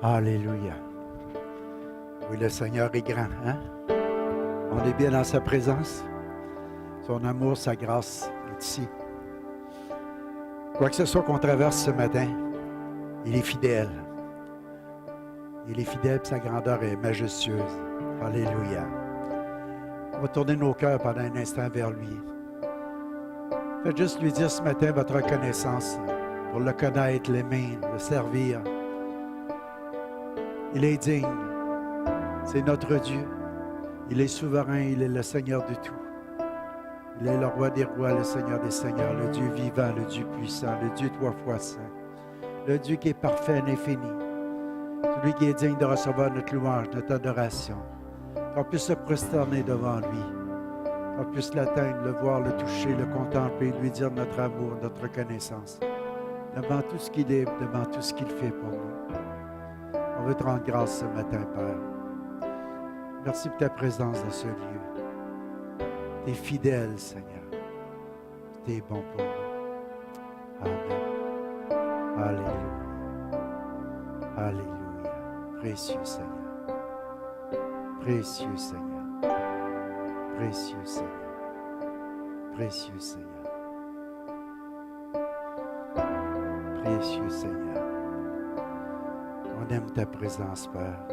Alléluia. Oui, le Seigneur est grand, hein? On est bien dans sa présence. Son amour, sa grâce est ici. Quoi que ce soit qu'on traverse ce matin, il est fidèle. Il est fidèle et sa grandeur est majestueuse. Alléluia. On va tourner nos cœurs pendant un instant vers lui. Faites juste lui dire ce matin votre reconnaissance pour le connaître, l'aimer, le servir. Il est digne. C'est notre Dieu. Il est souverain. Il est le Seigneur de tout. Il est le roi des rois, le Seigneur des seigneurs, le Dieu vivant, le Dieu puissant, le Dieu trois fois saint, le Dieu qui est parfait et infini, celui qui est digne de recevoir notre louange, notre adoration. Qu'on puisse se prosterner devant lui, qu'on puisse l'atteindre, le voir, le toucher, le contempler, lui dire notre amour, notre reconnaissance, devant tout ce qu'il est, devant tout ce qu'il fait pour nous. On veut te rendre grâce ce matin, Père. Merci pour ta présence dans ce lieu. Tu es fidèle, Seigneur. Tu es bon pour nous. Amen. Alléluia. Alléluia. Précieux Seigneur. Précieux Seigneur. Précieux Seigneur. Précieux Seigneur. Précieux Seigneur. On aime ta présence, Père.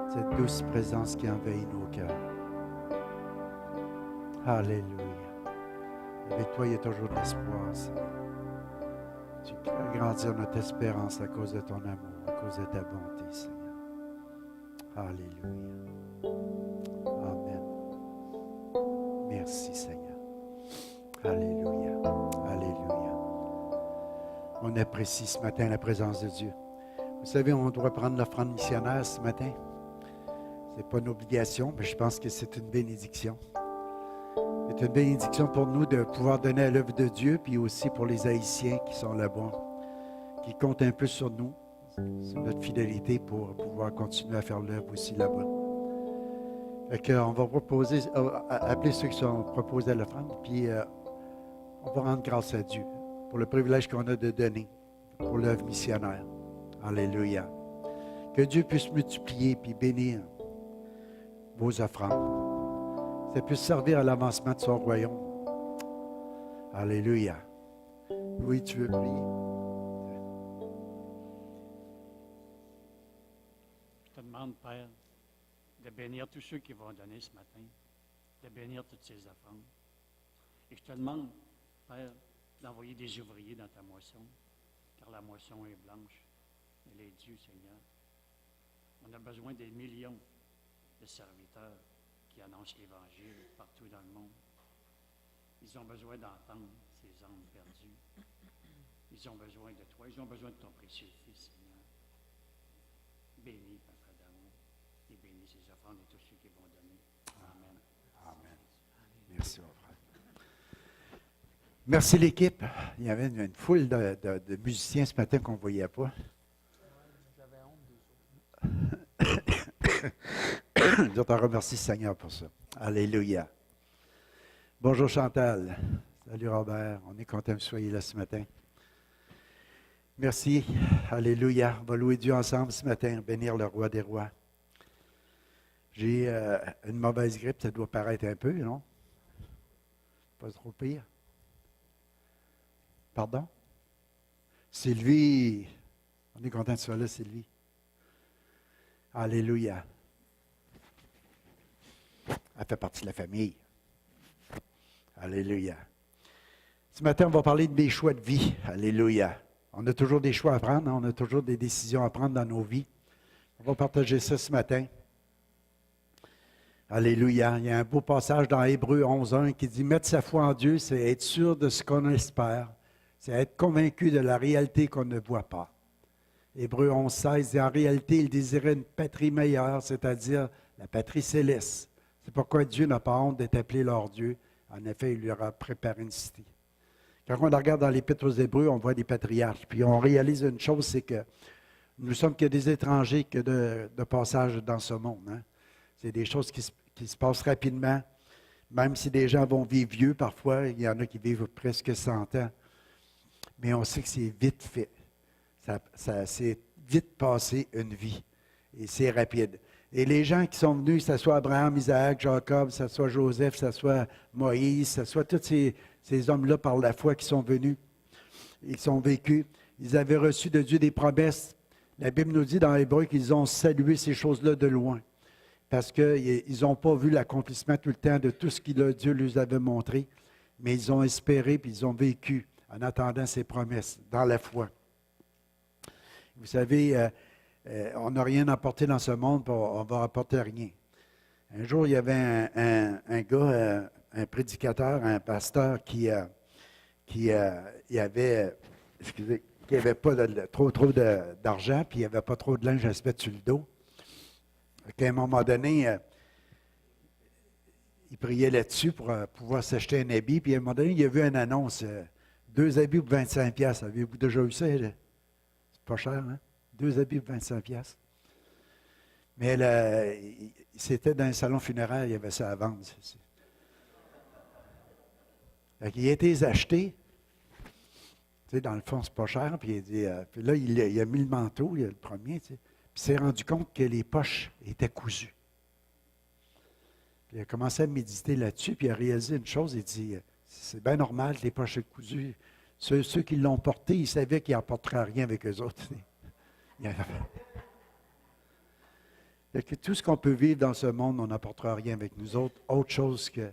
Cette douce présence qui envahit nos cœurs. Alléluia. Avec toi, il y a toujours de l'espoir, Seigneur. Tu fais grandir notre espérance à cause de ton amour, à cause de ta bonté, Seigneur. Alléluia. Amen. Merci, Seigneur. Alléluia. Alléluia. On apprécie ce matin la présence de Dieu. Vous savez, on doit prendre l'offrande missionnaire ce matin. Ce n'est pas une obligation, mais je pense que c'est une bénédiction. C'est une bénédiction pour nous de pouvoir donner à l'œuvre de Dieu, puis aussi pour les Haïtiens qui sont là-bas, qui comptent un peu sur nous, sur notre fidélité pour pouvoir continuer à faire l'œuvre aussi là-bas. Fait qu'on va appeler ceux qui sont proposés à l'offrande, puis on va rendre grâce à Dieu pour le privilège qu'on a de donner pour l'œuvre missionnaire. Alléluia. Que Dieu puisse multiplier puis bénir vos offrandes. Ça puisse servir à l'avancement de son royaume. Alléluia. Oui, tu veux prier. Je te demande, Père, de bénir tous ceux qui vont donner ce matin, de bénir toutes ces offrandes. Et je te demande, Père, d'envoyer des ouvriers dans ta moisson, car la moisson est blanche. Elle est due, Seigneur. On a besoin des millions de serviteurs qui annoncent l'Évangile partout dans le monde. Ils ont besoin d'entendre ces âmes perdues. Ils ont besoin de toi. Ils ont besoin de ton précieux Fils, Seigneur. Bénis, Papa d'amour, et bénis ces offrandes et tous ceux qui vont donner. Amen. Amen. Merci, mon frère. Merci, l'équipe. Il y avait une foule de musiciens ce matin qu'on ne voyait pas. Je te remercie, Seigneur, pour ça. Alléluia. Bonjour, Chantal. Salut, Robert. On est content que vous soyez là ce matin. Merci. Alléluia. On va louer Dieu ensemble ce matin, bénir le roi des rois. J'ai une mauvaise grippe, ça doit paraître un peu, non? Pas trop pire. Pardon? Sylvie. On est content que tu sois là, Sylvie. Alléluia. Elle fait partie de la famille. Alléluia. Ce matin, on va parler des choix de vie. Alléluia. On a toujours des choix à prendre, on a toujours des décisions à prendre dans nos vies. On va partager ça ce matin. Alléluia. Il y a un beau passage dans Hébreux 11.1 qui dit « Mettre sa foi en Dieu, c'est être sûr de ce qu'on espère. C'est être convaincu de la réalité qu'on ne voit pas. » Hébreux 11.16 dit « En réalité, il désirait une patrie meilleure, c'est-à-dire la patrie céleste. C'est pourquoi Dieu n'a pas honte d'être appelé leur Dieu. En effet, il lui aura préparé une cité. » Quand on regarde dans l'Épître aux Hébreux, on voit des patriarches. Puis on réalise une chose, c'est que nous sommes que des étrangers que de passage dans ce monde. Hein? C'est des choses qui se passent rapidement. Même si des gens vont vivre vieux, parfois, il y en a qui vivent presque 100 ans. Mais on sait que c'est vite fait. Il vite passer une vie. Et c'est rapide. Et les gens qui sont venus, que ce soit Abraham, Isaac, Jacob, que ce soit Joseph, que ce soit Moïse, que ce soit tous ces hommes-là par la foi qui sont venus, ils sont vécus, ils avaient reçu de Dieu des promesses. La Bible nous dit dans l'Hébreu qu'ils ont salué ces choses-là de loin. Parce qu'ils n'ont pas vu l'accomplissement tout le temps de tout ce que Dieu leur avait montré, mais ils ont espéré puis ils ont vécu en attendant ces promesses, dans la foi. Vous savez, on n'a rien apporté dans ce monde, puis on ne va apporter rien. Un jour, il y avait un gars, un prédicateur, un pasteur qui avait pas trop d'argent, puis il n'avait pas trop de linge à se mettre sur le dos. À un moment donné, il priait là-dessus pour pouvoir s'acheter un habit, puis à un moment donné, il a vu une annonce, 2 habits pour 25$. Avez-vous déjà eu ça? C'est pas cher, hein? 2 habits pour 25$. Mais c'était dans un salon funéraire, il y avait ça à vendre. Il a été les acheter. Tu sais, dans le fond, c'est pas cher. Puis, il dit, puis là, il a mis le manteau, il a le premier. Tu sais, puis il s'est rendu compte que les poches étaient cousues. Puis il a commencé à méditer là-dessus, puis il a réalisé une chose. Il dit, c'est bien normal que les poches soient cousues. Ceux qui l'ont porté, ils savaient qu'ils n'apporteraient rien avec eux autres. Que tout ce qu'on peut vivre dans ce monde, on n'apportera rien avec nous autre chose que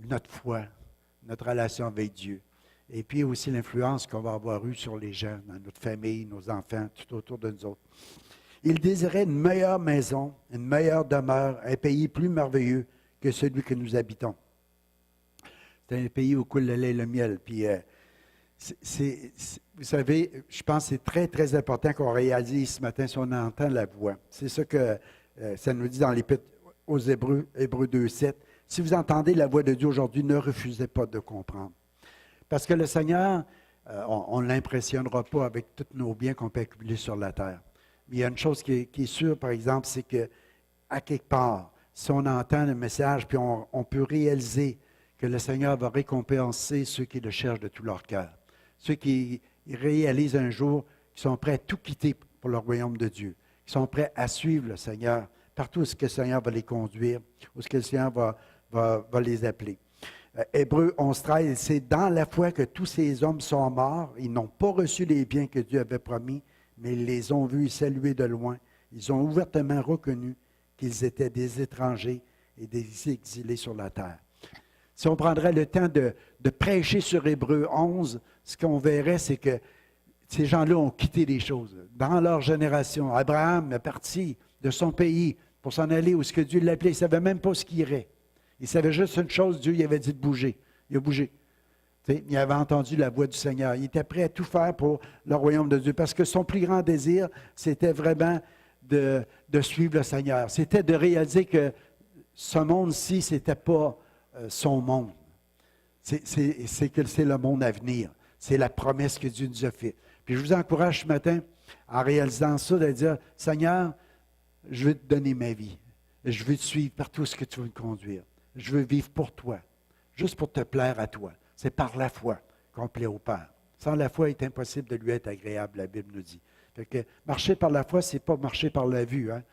notre foi, notre relation avec Dieu. Et puis aussi l'influence qu'on va avoir eue sur les gens, dans notre famille, nos enfants, tout autour de nous autres. Il désirait une meilleure maison, une meilleure demeure, un pays plus merveilleux que celui que nous habitons. C'est un pays où coule le lait et le miel. Puis, vous savez, je pense que c'est très, très important qu'on réalise ce matin si on entend la voix. C'est ça que ça nous dit dans l'Épître aux Hébreux, Hébreux 2,7. Si vous entendez la voix de Dieu aujourd'hui, ne refusez pas de comprendre. Parce que le Seigneur, on ne l'impressionnera pas avec tous nos biens qu'on peut accumuler sur la terre. Mais il y a une chose qui est sûre, par exemple, c'est qu'à quelque part, si on entend le message, puis on peut réaliser que le Seigneur va récompenser ceux qui le cherchent de tout leur cœur. Ceux qui réalisent un jour qu'ils sont prêts à tout quitter pour le royaume de Dieu, qui sont prêts à suivre le Seigneur, partout où ce que le Seigneur va les conduire, où ce que le Seigneur va les appeler. Hébreux 11,13, c'est dans la foi que tous ces hommes sont morts. Ils n'ont pas reçu les biens que Dieu avait promis, mais ils les ont vus saluer de loin. Ils ont ouvertement reconnu qu'ils étaient des étrangers et des exilés sur la terre. Si on prendrait le temps de prêcher sur Hébreux 11, ce qu'on verrait, c'est que ces gens-là ont quitté des choses. Dans leur génération, Abraham est parti de son pays pour s'en aller où ce que Dieu l'appelait. Il ne savait même pas ce qu'il irait. Il savait juste une chose, Dieu lui avait dit de bouger. Il a bougé. Il avait entendu la voix du Seigneur. Il était prêt à tout faire pour le royaume de Dieu parce que son plus grand désir, c'était vraiment de suivre le Seigneur. C'était de réaliser que ce monde-ci, ce n'était pas son monde. C'est le monde à venir. C'est la promesse que Dieu nous a faite. Puis je vous encourage ce matin, en réalisant ça, de dire, Seigneur, je veux te donner ma vie. Je veux te suivre partout ce que tu veux me conduire. Je veux vivre pour toi, juste pour te plaire à toi. C'est par la foi qu'on plaît au Père. Sans la foi, il est impossible de lui être agréable, la Bible nous dit. Fait que marcher par la foi, ce n'est pas marcher par la vue. Hein?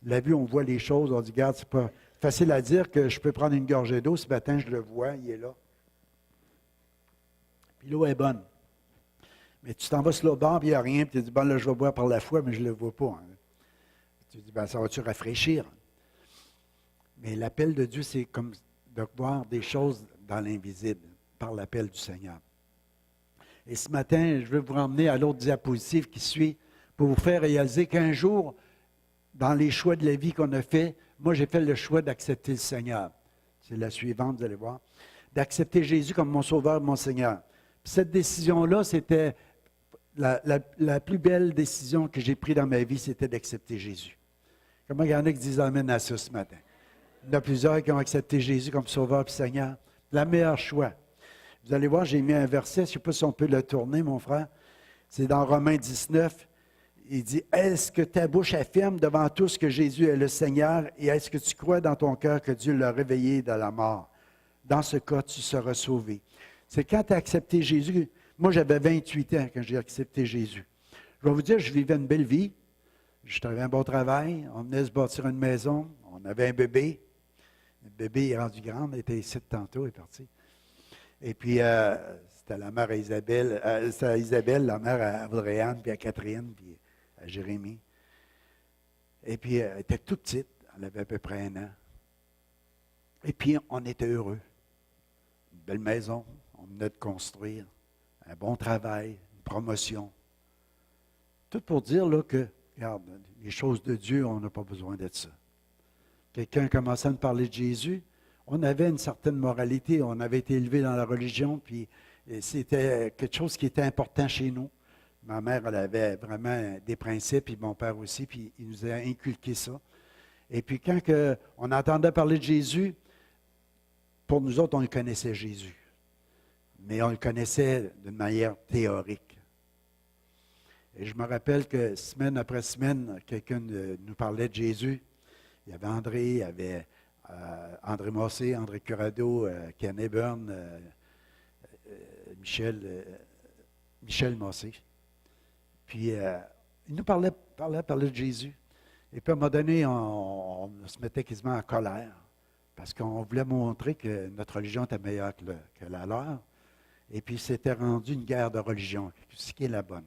La vue, on voit les choses, on dit, regarde, c'est pas facile à dire que je peux prendre une gorgée d'eau. Ce matin, je le vois, il est là. Puis l'eau est bonne. Mais tu t'en vas sur l'autre bord, puis il n'y a rien, puis tu dis, bon, là, je vais boire par la foi, mais je ne le vois pas. Hein? Tu dis, ben, ça va-tu rafraîchir? Mais l'appel de Dieu, c'est comme de voir des choses dans l'invisible, par l'appel du Seigneur. Et ce matin, je veux vous ramener à l'autre diapositive qui suit, pour vous faire réaliser qu'un jour, dans les choix de la vie qu'on a fait, moi, j'ai fait le choix d'accepter le Seigneur. C'est la suivante, vous allez voir. D'accepter Jésus comme mon Sauveur, mon Seigneur. Puis cette décision-là, c'était la plus belle décision que j'ai prise dans ma vie, c'était d'accepter Jésus. Comment il y en a qui disent Amen à ça ce matin? Il y en a plusieurs qui ont accepté Jésus comme Sauveur et Seigneur. Le meilleur choix. Vous allez voir, j'ai mis un verset, je ne sais pas si on peut le tourner, mon frère. C'est dans Romains 19. Il dit, est-ce que ta bouche affirme devant tous que Jésus est le Seigneur et est-ce que tu crois dans ton cœur que Dieu l'a réveillé de la mort? Dans ce cas, tu seras sauvé. C'est quand tu as accepté Jésus. Moi, j'avais 28 ans quand j'ai accepté Jésus. Je vais vous dire, je vivais une belle vie. Je travaillais un bon travail. On venait se bâtir une maison. On avait un bébé. Le bébé est rendu grand. Il était ici tantôt, il est parti. Et puis, c'était la mère à Isabelle. C'était à Isabelle, la mère à Audrey-Anne, puis à Catherine, puis à Jérémie. Et puis, elle était toute petite. Elle avait à peu près 1 an. Et puis, on était heureux. Une belle maison. On venait de construire. Un bon travail. Une promotion. Tout pour dire là, que, regarde, les choses de Dieu, on n'a pas besoin de ça. Quelqu'un commençait à nous parler de Jésus. On avait une certaine moralité. On avait été élevé dans la religion, puis c'était quelque chose qui était important chez nous. Ma mère, elle avait vraiment des principes, puis mon père aussi, puis il nous a inculqué ça. Et puis quand on entendait parler de Jésus, pour nous autres, on le connaissait Jésus. Mais on le connaissait d'une manière théorique. Et je me rappelle que semaine après semaine, quelqu'un nous parlait de Jésus. Il y avait André, il y avait André Massé, André Curado, Ken Eburn, Michel Massé. Puis, il nous parlait de Jésus. Et puis, à un moment donné, on se mettait quasiment en colère parce qu'on voulait montrer que notre religion était meilleure que la leur. Et puis, c'était rendu une guerre de religion, ce qui est la bonne.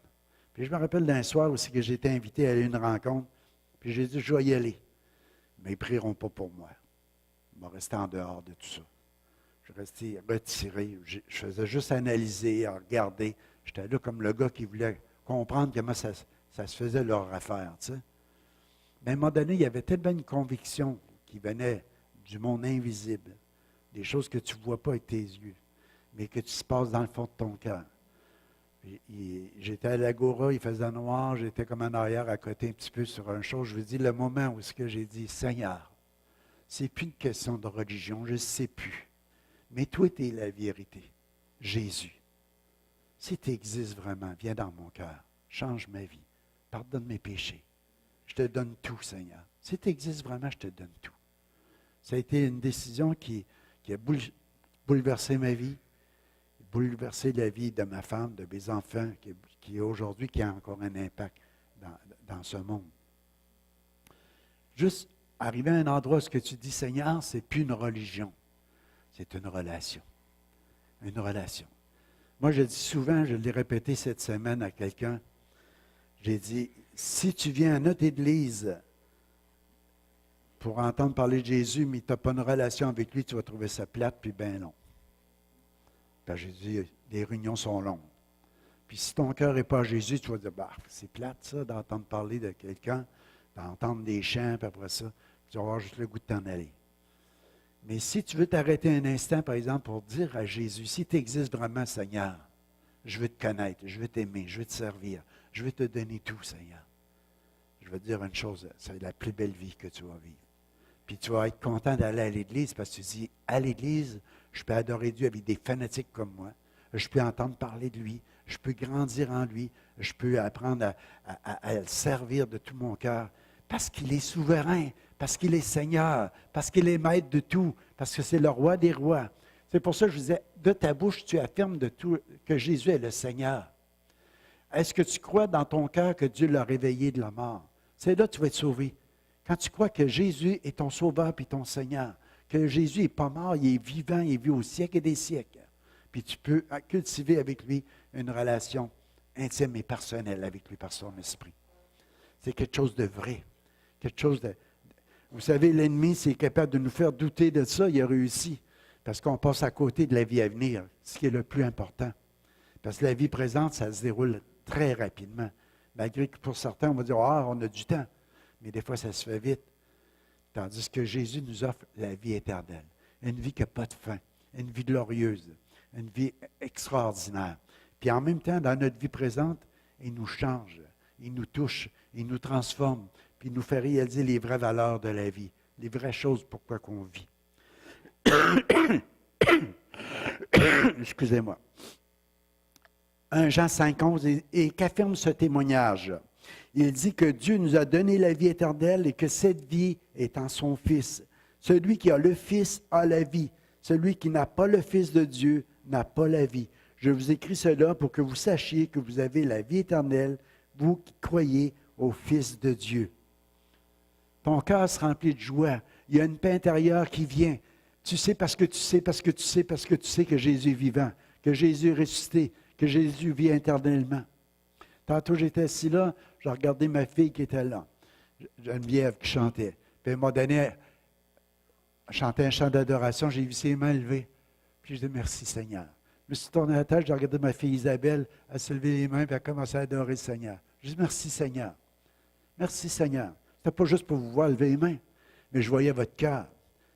Puis, je me rappelle d'un soir aussi que j'ai été invité à aller à une rencontre. Puis, j'ai dit, je vais y aller. Mais ils ne prieront pas pour moi. Je vais rester en dehors de tout ça. Je restais retiré. Je faisais juste analyser, regarder. J'étais là comme le gars qui voulait comprendre comment ça se faisait leur affaire. Tu sais. Mais à un moment donné, il y avait tellement une conviction qui venait du monde invisible, des choses que tu ne vois pas avec tes yeux, mais que tu se passes dans le fond de ton cœur. J'étais à l'Agora, il faisait noir, j'étais comme en arrière à côté un petit peu sur un chose. Je vous dis, le moment où ce que j'ai dit, Seigneur, c'est plus une question de religion, je ne sais plus. Mais toi, tu es la vérité. Jésus. Si tu existes vraiment, viens dans mon cœur. Change ma vie. Pardonne mes péchés. Je te donne tout, Seigneur. Si tu existes vraiment, je te donne tout. Ça a été une décision qui a bouleversé ma vie, bouleversé la vie de ma femme, de mes enfants, qui aujourd'hui qui a encore un impact dans ce monde. Juste arriver à un endroit où ce que tu dis, Seigneur, ce n'est plus une religion, c'est une relation. Une relation. Moi, je dis souvent, je l'ai répété cette semaine à quelqu'un, j'ai dit, si tu viens à notre église pour entendre parler de Jésus, mais tu n'as pas une relation avec lui, tu vas trouver ça plate puis bien long. Puis j'ai dit, les réunions sont longues. Puis si ton cœur n'est pas à Jésus, tu vas dire, bah, c'est plate ça, d'entendre parler de quelqu'un, d'entendre des chants, puis après ça, tu vas avoir juste le goût de t'en aller. Mais si tu veux t'arrêter un instant, par exemple, pour dire à Jésus, si tu existes vraiment, Seigneur, je veux te connaître, je veux t'aimer, je veux te servir, je veux te donner tout, Seigneur. Je veux te dire une chose, c'est la plus belle vie que tu vas vivre. Puis tu vas être content d'aller à l'église parce que tu dis, à l'église, je peux adorer Dieu avec des fanatiques comme moi. Je peux entendre parler de lui. Je peux grandir en lui. Je peux apprendre à le servir de tout mon cœur. Parce qu'il est souverain, parce qu'il est Seigneur, parce qu'il est maître de tout, parce que c'est le roi des rois. C'est pour ça que je disais, de ta bouche, tu affirmes de tout que Jésus est le Seigneur. Est-ce que tu crois dans ton cœur que Dieu l'a réveillé de la mort? C'est là que tu vas être sauvé. Quand tu crois que Jésus est ton sauveur et ton Seigneur, que Jésus n'est pas mort, il est vivant, il vit au siècle et des siècles. Puis tu peux cultiver avec lui une relation intime et personnelle avec lui par son esprit. C'est quelque chose de vrai. Quelque chose de... Vous savez, l'ennemi, s'il est capable de nous faire douter de ça, il a réussi. Parce qu'on passe à côté de la vie à venir, ce qui est le plus important. Parce que la vie présente, ça se déroule très rapidement. Malgré que pour certains, on va dire, ah, on a du temps. Mais des fois, ça se fait vite. Tandis que Jésus nous offre la vie éternelle. Une vie qui n'a pas de fin. Une vie glorieuse. Une vie extraordinaire. Puis en même temps, dans notre vie présente, il nous change. Il nous touche. Il nous transforme. Puis il nous fait réaliser les vraies valeurs de la vie. Les vraies choses pourquoi qu'on vit. Excusez-moi. 1 Jean 5,11 et qu'affirme ce témoignage. Il dit que Dieu nous a donné la vie éternelle et que cette vie est en son Fils. Celui qui a le Fils a la vie. Celui qui n'a pas le Fils de Dieu n'a pas la vie. Je vous écris cela pour que vous sachiez que vous avez la vie éternelle, vous qui croyez au Fils de Dieu. Ton cœur se remplit de joie. Il y a une paix intérieure qui vient. Tu sais parce que tu sais, parce que tu sais, parce que tu sais que Jésus est vivant, que Jésus est ressuscité, que Jésus vit éternellement. Tantôt, j'étais assis là, j'ai regardé ma fille qui était là, Geneviève qui chantait. Puis elle m'a donné, elle chantait un chant d'adoration, j'ai vu ses mains levées. Puis je dis merci Seigneur. Je me suis tourné la tête, j'ai regardé ma fille Isabelle, elle s'est levée les mains, puis elle a commencé à adorer le Seigneur. Je dis merci Seigneur. Merci Seigneur. Ce n'était pas juste pour vous voir lever les mains, mais je voyais votre cœur.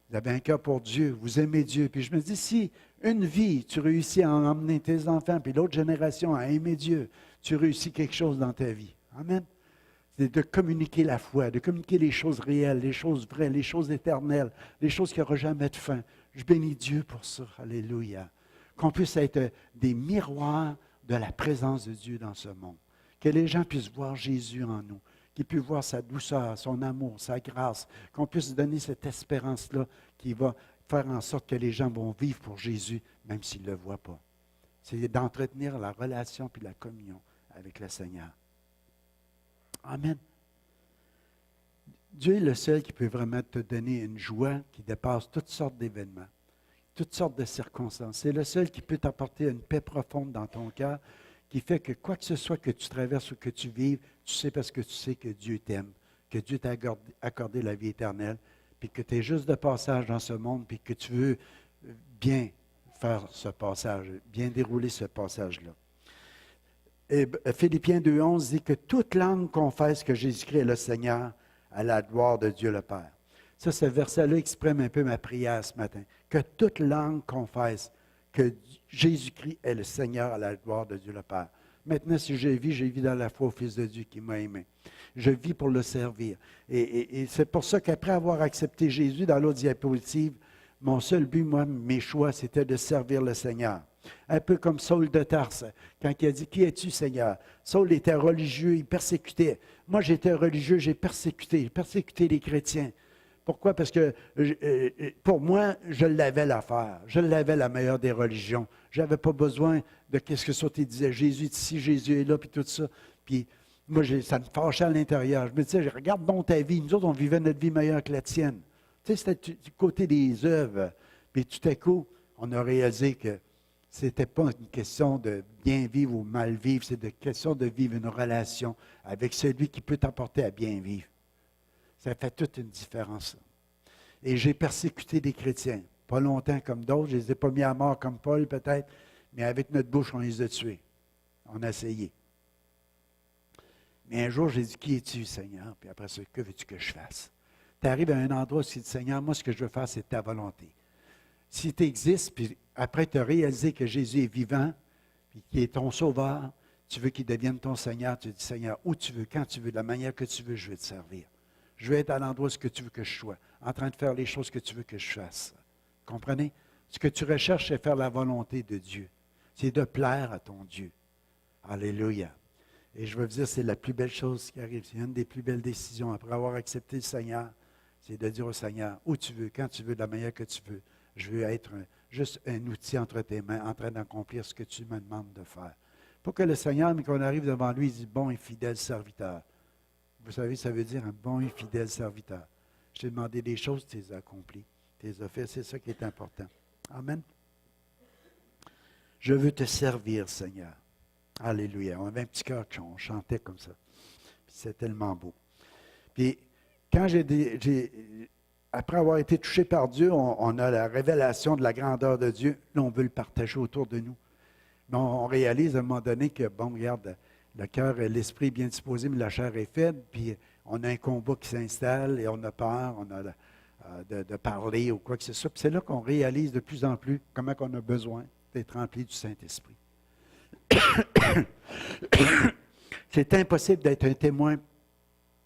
Vous avez un cœur pour Dieu, vous aimez Dieu. Puis je me dis, si une vie, tu réussis à emmener tes enfants, puis l'autre génération à aimer Dieu, tu réussis quelque chose dans ta vie. Amen. C'est de communiquer la foi, de communiquer les choses réelles, les choses vraies, les choses éternelles, les choses qui n'auront jamais de fin. Je bénis Dieu pour ça. Alléluia. Qu'on puisse être des miroirs de la présence de Dieu dans ce monde. Que les gens puissent voir Jésus en nous, qu'ils puissent voir sa douceur, son amour, sa grâce, qu'on puisse donner cette espérance-là qui va faire en sorte que les gens vont vivre pour Jésus, même s'ils ne le voient pas. C'est d'entretenir la relation puis la communion avec le Seigneur. Amen. Dieu est le seul qui peut vraiment te donner une joie qui dépasse toutes sortes d'événements, toutes sortes de circonstances. C'est le seul qui peut t'apporter une paix profonde dans ton cœur, qui fait que quoi que ce soit que tu traverses ou que tu vives, tu sais parce que tu sais que Dieu t'aime, que Dieu t'a accordé la vie éternelle, puis que tu es juste de passage dans ce monde, puis que tu veux bien faire ce passage, bien dérouler ce passage-là. Et Philippiens 2,11 dit que toute langue confesse que Jésus-Christ est le Seigneur à la gloire de Dieu le Père. Ça, ce verset-là exprime un peu ma prière ce matin. Que toute langue confesse que Jésus-Christ est le Seigneur à la gloire de Dieu le Père. Maintenant, si je vis dans la foi au Fils de Dieu qui m'a aimé. Je vis pour le servir. Et c'est pour ça qu'après avoir accepté Jésus dans l'autre diapositive, mon seul but, moi, mes choix, c'était de servir le Seigneur. Un peu comme Saul de Tarse, quand il a dit « Qui es-tu, Seigneur? » Saul était religieux, il persécutait. Moi, j'étais religieux, j'ai persécuté les chrétiens. Pourquoi? Parce que pour moi, je l'avais l'affaire. Je l'avais la meilleure des religions. Je n'avais pas besoin de ce que ça disait. Jésus est ici, Jésus est là, puis tout ça. Puis moi, ça me fâchait à l'intérieur. Je me disais, regarde donc ta vie. Nous autres, on vivait notre vie meilleure que la tienne. Tu sais, c'était du côté des œuvres. Puis tout à coup, on a réalisé que ce n'était pas une question de bien vivre ou mal vivre. C'est une question de vivre une relation avec celui qui peut t'apporter à bien vivre. Ça fait toute une différence. Et j'ai persécuté des chrétiens. Pas longtemps comme d'autres. Je ne les ai pas mis à mort comme Paul peut-être, mais avec notre bouche, on les a tués. On a essayé. Mais un jour, j'ai dit, « Qui es-tu, Seigneur? » Puis après ça, « Que veux-tu que je fasse? » Tu arrives à un endroit où tu dis, « Seigneur, moi, ce que je veux faire, c'est ta volonté. » Si tu existes, puis après tu as réalisé que Jésus est vivant, puis qu'il est ton sauveur, tu veux qu'il devienne ton Seigneur, tu dis, « Seigneur, où tu veux, quand tu veux, de la manière que tu veux, je veux te servir. » Je veux être à l'endroit où tu veux que je sois, en train de faire les choses que tu veux que je fasse. Comprenez? Ce que tu recherches, c'est faire la volonté de Dieu. C'est de plaire à ton Dieu. Alléluia. Et je veux vous dire, c'est la plus belle chose qui arrive. C'est une des plus belles décisions après avoir accepté le Seigneur. C'est de dire au Seigneur, où tu veux, quand tu veux, de la manière que tu veux. Je veux être juste un outil entre tes mains, en train d'accomplir ce que tu me demandes de faire. Pour que le Seigneur, mais qu'on arrive devant lui, il dit, bon et fidèle serviteur. Vous savez, ça veut dire un bon et fidèle serviteur. Je t'ai demandé des choses, tu les as accomplies. Tu les as faites, c'est ça qui est important. Amen. Je veux te servir, Seigneur. Alléluia. On avait un petit cœur on chantait comme ça. Puis c'est tellement beau. Puis, quand après avoir été touché par Dieu, on a la révélation de la grandeur de Dieu. Là, on veut le partager autour de nous. Mais on réalise à un moment donné que, bon, regarde, le cœur et l'esprit bien disposés, mais la chair est faible, puis on a un combat qui s'installe et on a peur, on a de parler ou quoi que ce soit. Puis c'est là qu'on réalise de plus en plus comment on a besoin d'être rempli du Saint-Esprit. C'est impossible d'être un témoin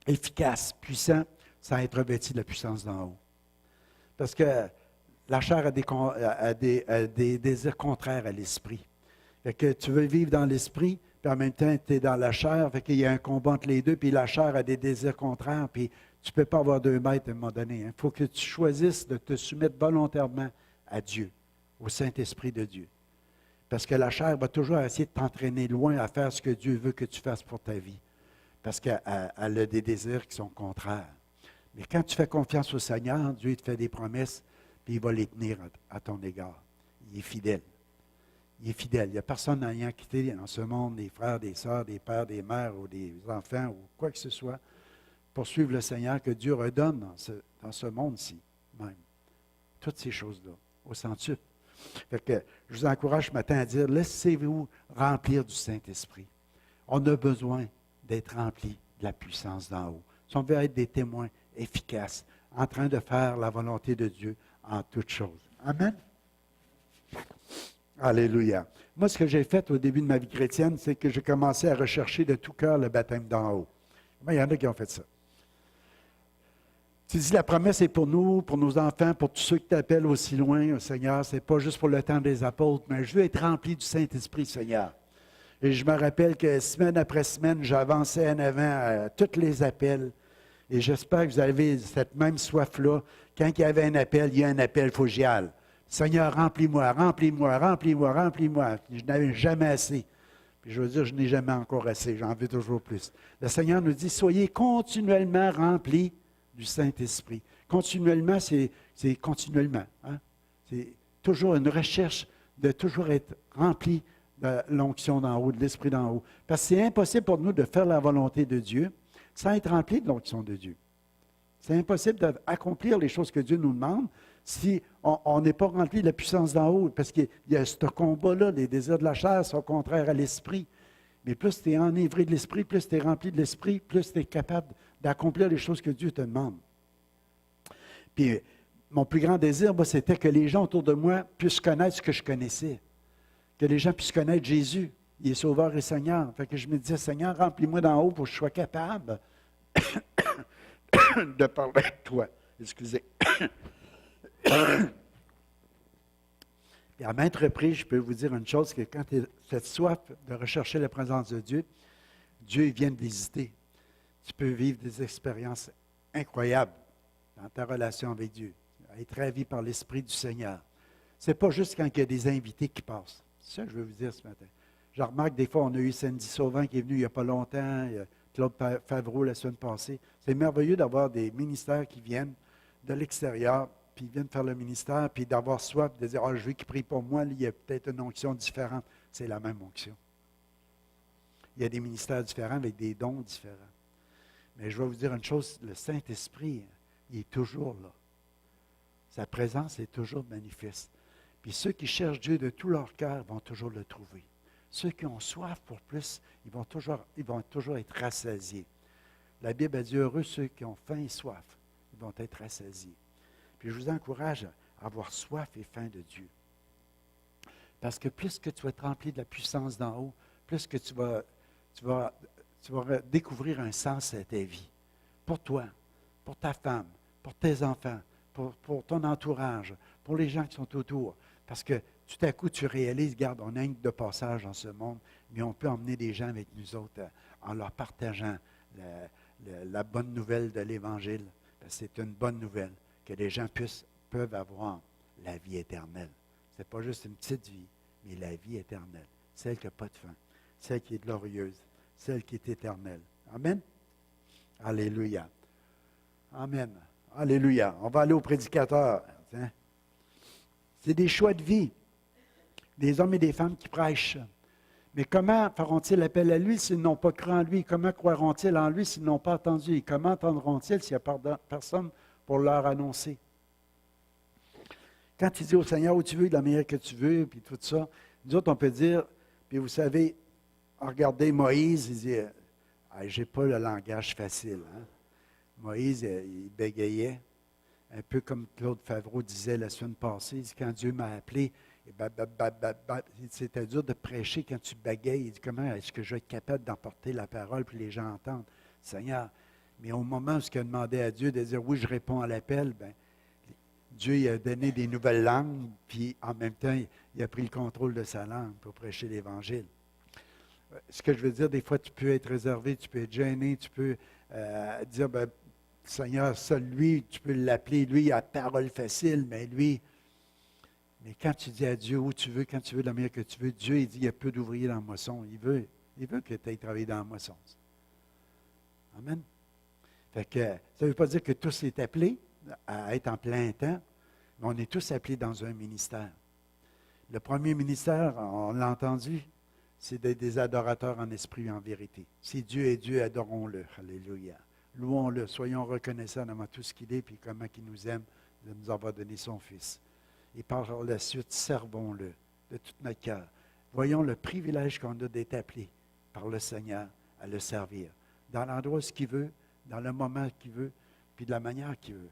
efficace, puissant, sans être revêtu de la puissance d'en haut. Parce que la chair a des désirs contraires à l'esprit. Fait que tu veux vivre dans l'esprit, puis en même temps, tu es dans la chair, fait qu'il y a un combat entre les deux, puis la chair a des désirs contraires, puis tu ne peux pas avoir 2 mètres à un moment donné. Il faut que tu choisisses de te soumettre volontairement à Dieu, au Saint-Esprit de Dieu. Parce que la chair va toujours essayer de t'entraîner loin à faire ce que Dieu veut que tu fasses pour ta vie. parce qu'elle a des désirs qui sont contraires. Mais quand tu fais confiance au Seigneur, Dieu te fait des promesses, puis il va les tenir à ton égard. Il est fidèle. Il est fidèle. Il n'y a personne ayant quitté dans ce monde, des frères, des sœurs, des pères, des mères ou des enfants ou quoi que ce soit, pour suivre le Seigneur que Dieu redonne dans ce monde-ci même. Toutes ces choses-là, au centuple. Fait que je vous encourage ce matin à dire, laissez-vous remplir du Saint-Esprit. On a besoin d'être remplis de la puissance d'en haut. Si on veut être des témoins efficaces, en train de faire la volonté de Dieu en toutes choses. Amen. Alléluia. Moi, ce que j'ai fait au début de ma vie chrétienne, c'est que j'ai commencé à rechercher de tout cœur le baptême d'en haut. Il y en a qui ont fait ça. Tu dis, la promesse est pour nous, pour nos enfants, pour tous ceux qui t'appellent aussi loin, Seigneur. Ce n'est pas juste pour le temps des apôtres, mais je veux être rempli du Saint-Esprit, Seigneur. Et je me rappelle que semaine après semaine, j'avançais en avant à tous les appels. Et j'espère que vous avez cette même soif-là. Quand il y avait un appel, il y a un appel, il faut que j'y aille. Seigneur, remplis-moi, remplis-moi, remplis-moi, remplis-moi. Je n'avais jamais assez. Puis je veux dire, je n'ai jamais encore assez, j'en veux toujours plus. Le Seigneur nous dit, soyez continuellement remplis du Saint-Esprit. Continuellement, c'est continuellement. Hein? C'est toujours une recherche de toujours être rempli de l'onction d'en haut, de l'Esprit d'en haut. Parce que c'est impossible pour nous de faire la volonté de Dieu sans être rempli de l'onction de Dieu. C'est impossible d'accomplir les choses que Dieu nous demande si on n'est pas rempli de la puissance d'en haut, parce qu'il y a ce combat-là, les désirs de la chair sont contraires à l'esprit. Mais plus tu es enivré de l'esprit, plus tu es rempli de l'esprit, plus tu es capable d'accomplir les choses que Dieu te demande. Puis, mon plus grand désir, moi, c'était que les gens autour de moi puissent connaître ce que je connaissais. Que les gens puissent connaître Jésus. Il est Sauveur et Seigneur. Fait que je me disais, Seigneur, remplis-moi d'en haut pour que je sois capable de parler avec toi. Excusez. Et à maintes reprises, je peux vous dire une chose, que quand tu as cette soif de rechercher la présence de Dieu, Dieu vient te visiter. Tu peux vivre des expériences incroyables dans ta relation avec Dieu. Être ravi par l'Esprit du Seigneur. Ce n'est pas juste quand il y a des invités qui passent. C'est ça que je veux vous dire ce matin. Je remarque des fois, on a eu Sandy Sauvant qui est venu il n'y a pas longtemps, il y a Claude Favreau la semaine passée. C'est merveilleux d'avoir des ministères qui viennent de l'extérieur, puis ils viennent faire le ministère, puis d'avoir soif, de dire, je veux qu'il prie pour moi, il y a peut-être une onction différente. C'est la même onction. Il y a des ministères différents avec des dons différents. Mais je vais vous dire une chose, le Saint-Esprit, il est toujours là. Sa présence est toujours manifeste. Puis ceux qui cherchent Dieu de tout leur cœur vont toujours le trouver. Ceux qui ont soif pour plus, ils vont toujours être rassasiés. La Bible a dit, heureux ceux qui ont faim et soif, ils vont être rassasiés. Puis je vous encourage à avoir soif et faim de Dieu. Parce que plus que tu vas être rempli de la puissance d'en haut, plus que tu vas découvrir un sens à ta vie. Pour toi, pour ta femme, pour tes enfants, pour ton entourage, pour les gens qui sont autour. Parce que tout à coup, tu réalises, regarde, on a un de passage dans ce monde, mais on peut emmener des gens avec nous autres en leur partageant la bonne nouvelle de l'Évangile. C'est une bonne nouvelle que les gens peuvent avoir la vie éternelle. Ce n'est pas juste une petite vie, mais la vie éternelle. Celle qui n'a pas de fin, celle qui est glorieuse, celle qui est éternelle. Amen? Alléluia. Amen. Alléluia. On va aller au prédicateur. Hein? C'est des choix de vie. Des hommes et des femmes qui prêchent. Mais comment feront-ils appel à lui s'ils n'ont pas cru en lui? Comment croiront-ils en lui s'ils n'ont pas entendu? Et comment entendront-ils s'il n'y a personne pour leur annoncer? Quand tu dis au Seigneur où tu veux, de la manière que tu veux, puis tout ça, nous autres, on peut dire, puis vous savez, regardez Moïse, il dit, j'ai pas le langage facile. Hein? Moïse, il bégayait, un peu comme Claude Favreau disait la semaine passée, il dit, quand Dieu m'a appelé, c'était dur de prêcher quand tu bégayes. Il dit, comment est-ce que je vais être capable d'emporter la parole puis les gens entendent? Seigneur, mais au moment où il a demandé à Dieu de dire, oui, je réponds à l'appel, Dieu il a donné des nouvelles langues, puis en même temps, il a pris le contrôle de sa langue pour prêcher l'Évangile. Ce que je veux dire, des fois, tu peux être réservé, tu peux être gêné, tu peux dire, Seigneur, seul lui, tu peux l'appeler, lui, il a parole facile, mais mais quand tu dis à Dieu où tu veux, quand tu veux, de la manière que tu veux, Dieu, il dit, il y a peu d'ouvriers dans la moisson. Il veut que tu ailles travailler dans la moisson. Amen. Fait que, ça ne veut pas dire que tous est appelés à être en plein temps, mais on est tous appelés dans un ministère. Le premier ministère, on l'a entendu, c'est d'être des adorateurs en esprit et en vérité. Si Dieu est Dieu, adorons-le. Alléluia. Louons-le, soyons reconnaissants devant tout ce qu'il est et comment il nous aime de nous avoir donné son Fils. Et par la suite, servons-le de tout notre cœur. Voyons le privilège qu'on a d'être appelé par le Seigneur à le servir. Dans l'endroit où il veut, dans le moment qu'il veut, puis de la manière qu'il veut.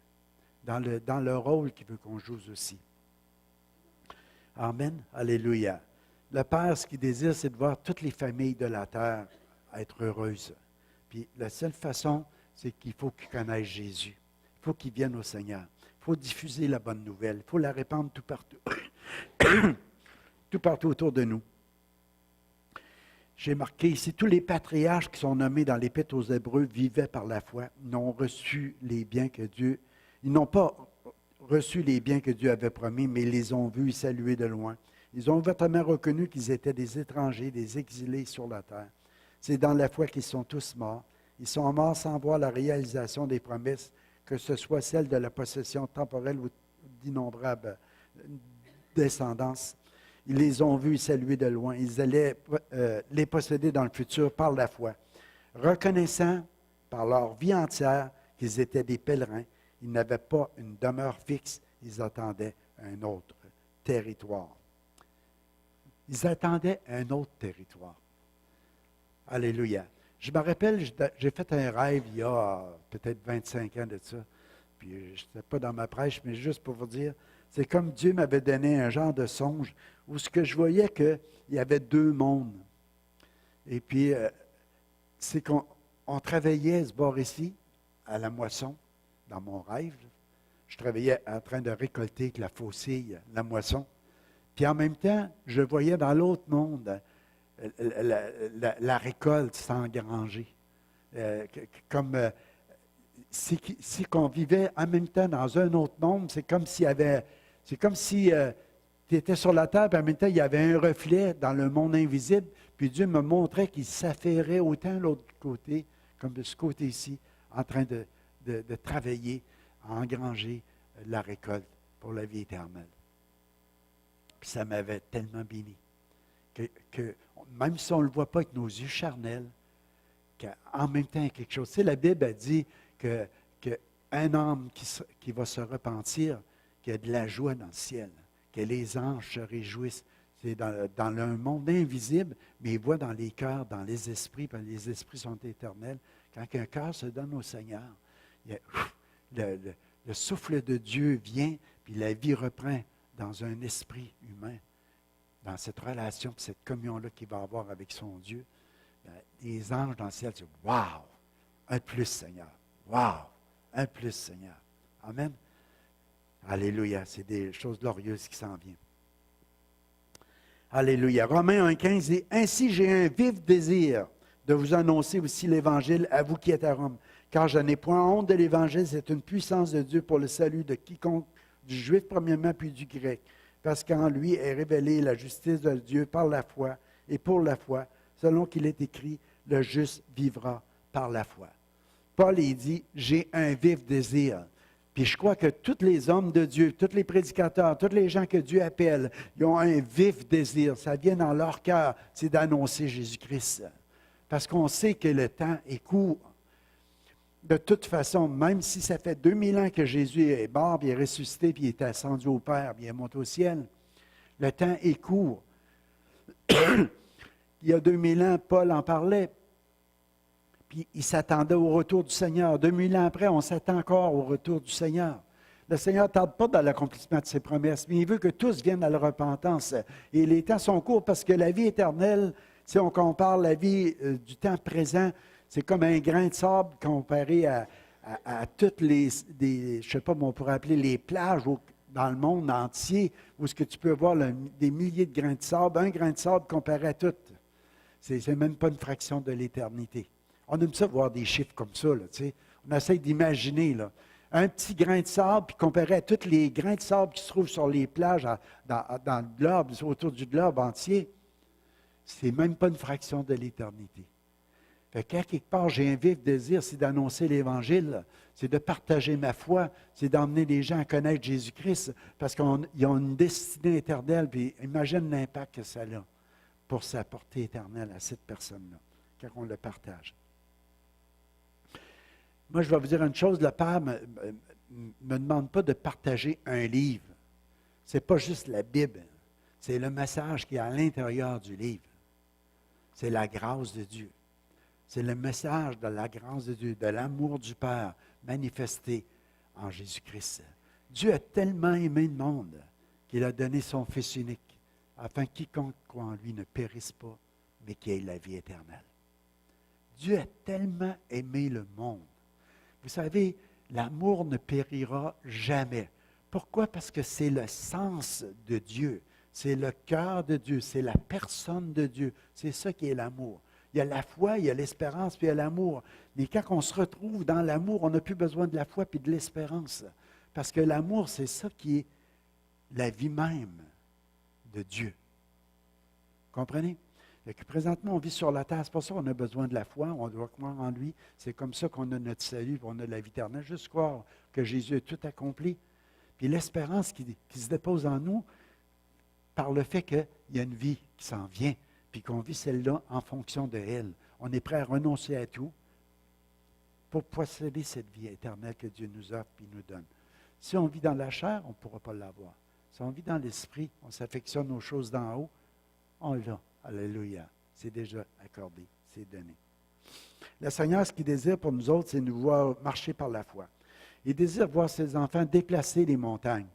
Dans le rôle qu'il veut qu'on joue aussi. Amen. Alléluia. Le Père, ce qu'il désire, c'est de voir toutes les familles de la terre être heureuses. Puis la seule façon, c'est qu'il faut qu'ils connaissent Jésus. Il faut qu'ils viennent au Seigneur. Il faut diffuser la bonne nouvelle. Il faut la répandre tout partout. Tout partout autour de nous. J'ai marqué ici, tous les patriarches qui sont nommés dans l'Épître aux Hébreux vivaient par la foi, n'ont reçu les biens que Dieu, ils n'ont pas reçu les biens que Dieu avait promis, mais ils les ont vus et salués de loin. Ils ont ouvertement reconnu qu'ils étaient des étrangers, des exilés sur la terre. C'est dans la foi qu'ils sont tous morts. Ils sont morts sans voir la réalisation des promesses, que ce soit celle de la possession temporelle ou d'innombrables descendances. Ils les ont vus saluer de loin. Ils allaient les posséder dans le futur par la foi. Reconnaissant par leur vie entière qu'ils étaient des pèlerins, ils n'avaient pas une demeure fixe, ils attendaient un autre territoire. Ils attendaient un autre territoire. Alléluia. Je me rappelle, j'ai fait un rêve il y a peut-être 25 ans de ça. Puis je n'étais pas dans ma prêche, mais juste pour vous dire, c'est comme Dieu m'avait donné un genre de songe où ce que je voyais qu'il y avait deux mondes. Et puis, c'est qu'on travaillait ce bord ici, à la moisson, dans mon rêve. Je travaillais en train de récolter avec la faucille, la moisson. Puis en même temps, je voyais dans l'autre monde la récolte s'engranger. Si qu'on vivait en même temps dans un autre monde, c'est comme si tu étais sur la terre, puis en même temps, il y avait un reflet dans le monde invisible, puis Dieu me montrait qu'il s'affairait autant de l'autre côté, comme de ce côté-ci, en train de travailler, à engranger la récolte pour la vie éternelle. Puis ça m'avait tellement béni, que même si on ne le voit pas avec nos yeux charnels, qu'en même temps, il y a quelque chose. Tu sais, la Bible a dit qu'un homme qui va se repentir, qu'il y a de la joie dans le ciel, que les anges se réjouissent. C'est dans le monde invisible, mais ils voient dans les cœurs, dans les esprits, parce que les esprits sont éternels. Quand un cœur se donne au Seigneur, le souffle de Dieu vient, puis la vie reprend dans un esprit humain, dans cette relation, puis cette communion-là qu'il va avoir avec son Dieu. Les anges dans le ciel disent « Wow! Un de plus, Seigneur! Wow! Un de plus, Seigneur! » Amen. Alléluia. C'est des choses glorieuses qui s'en viennent. Alléluia. Romains 1,15 dit « Ainsi j'ai un vif désir de vous annoncer aussi l'Évangile à vous qui êtes à Rome. Car je n'ai point honte de l'Évangile, c'est une puissance de Dieu pour le salut de quiconque, du Juif premièrement, puis du Grec. Parce qu'en lui est révélée la justice de Dieu par la foi et pour la foi, selon qu'il est écrit, le juste vivra par la foi. » Paul, il dit, j'ai un vif désir. Puis je crois que tous les hommes de Dieu, tous les prédicateurs, tous les gens que Dieu appelle, ils ont un vif désir. Ça vient dans leur cœur, c'est d'annoncer Jésus-Christ. Parce qu'on sait que le temps est court. De toute façon, même si ça fait 2000 ans que Jésus est mort, puis il est ressuscité, puis il est ascendu au Père, puis il est monté au ciel, le temps est court. Il y a 2000 ans, Paul en parlait, puis il s'attendait au retour du Seigneur. 2000 ans après, on s'attend encore au retour du Seigneur. Le Seigneur ne tarde pas dans l'accomplissement de ses promesses, mais il veut que tous viennent à la repentance. Et les temps sont courts parce que la vie éternelle, si on compare la vie du temps présent, c'est comme un grain de sable comparé à toutes les, je ne sais pas, on pourrait appeler les plages dans le monde entier, où est-ce que tu peux voir des milliers de grains de sable. Un grain de sable comparé à tout. C'est même pas une fraction de l'éternité. On aime ça voir des chiffres comme ça, là, tu sais. On essaie d'imaginer, là. Un petit grain de sable, puis comparé à tous les grains de sable qui se trouvent sur les plages dans le globe, autour du globe entier, c'est même pas une fraction de l'éternité. Fait qu'à quelque part, j'ai un vif désir, c'est d'annoncer l'Évangile, c'est de partager ma foi, c'est d'emmener les gens à connaître Jésus-Christ, parce qu'ils ont une destinée éternelle, puis imagine l'impact que ça a pour sa portée éternelle à cette personne-là, quand on le partage. Moi, je vais vous dire une chose, le Père ne me demande pas de partager un livre. Ce n'est pas juste la Bible, c'est le message qui est à l'intérieur du livre. C'est la grâce de Dieu. C'est le message de la grâce de Dieu, de l'amour du Père manifesté en Jésus-Christ. Dieu a tellement aimé le monde qu'il a donné son Fils unique, afin que quiconque croit en lui ne périsse pas, mais qu'il ait la vie éternelle. Dieu a tellement aimé le monde. Vous savez, l'amour ne périra jamais. Pourquoi? Parce que c'est le sens de Dieu, c'est le cœur de Dieu, c'est la personne de Dieu. C'est ça qui est l'amour. Il y a la foi, il y a l'espérance, puis il y a l'amour. Mais quand on se retrouve dans l'amour, on n'a plus besoin de la foi puis de l'espérance. Parce que l'amour, c'est ça qui est la vie même de Dieu. Comprenez? Et que présentement, on vit sur la terre. C'est pour ça qu'on a besoin de la foi. On doit croire en lui. C'est comme ça qu'on a notre salut, on a la vie éternelle. Juste croire que Jésus a tout accompli. Puis l'espérance qui se dépose en nous par le fait qu'il y a une vie qui s'en vient, puis qu'on vit celle-là en fonction de elle. On est prêt à renoncer à tout pour posséder cette vie éternelle que Dieu nous offre et nous donne. Si on vit dans la chair, on ne pourra pas l'avoir. Si on vit dans l'esprit, on s'affectionne aux choses d'en haut, on l'a. Alléluia. C'est déjà accordé, c'est donné. Le Seigneur, ce qu'il désire pour nous autres, c'est nous voir marcher par la foi. Il désire voir ses enfants déplacer les montagnes.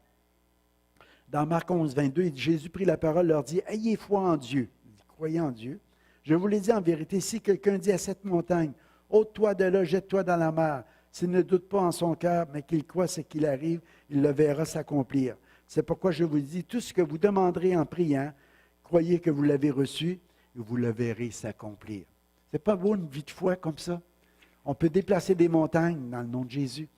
Dans Marc 11, 22, Jésus prit la parole, leur dit, « Ayez foi en Dieu. » Croyez en Dieu. « Je vous l'ai dit en vérité, si quelqu'un dit à cette montagne, « Ôte-toi de là, jette-toi dans la mer. » S'il ne doute pas en son cœur, mais qu'il croit ce qu'il arrive, il le verra s'accomplir. C'est pourquoi je vous dis, tout ce que vous demanderez en priant, croyez que vous l'avez reçu et vous le verrez s'accomplir. Ce n'est pas beau une vie de foi comme ça? On peut déplacer des montagnes dans le nom de Jésus.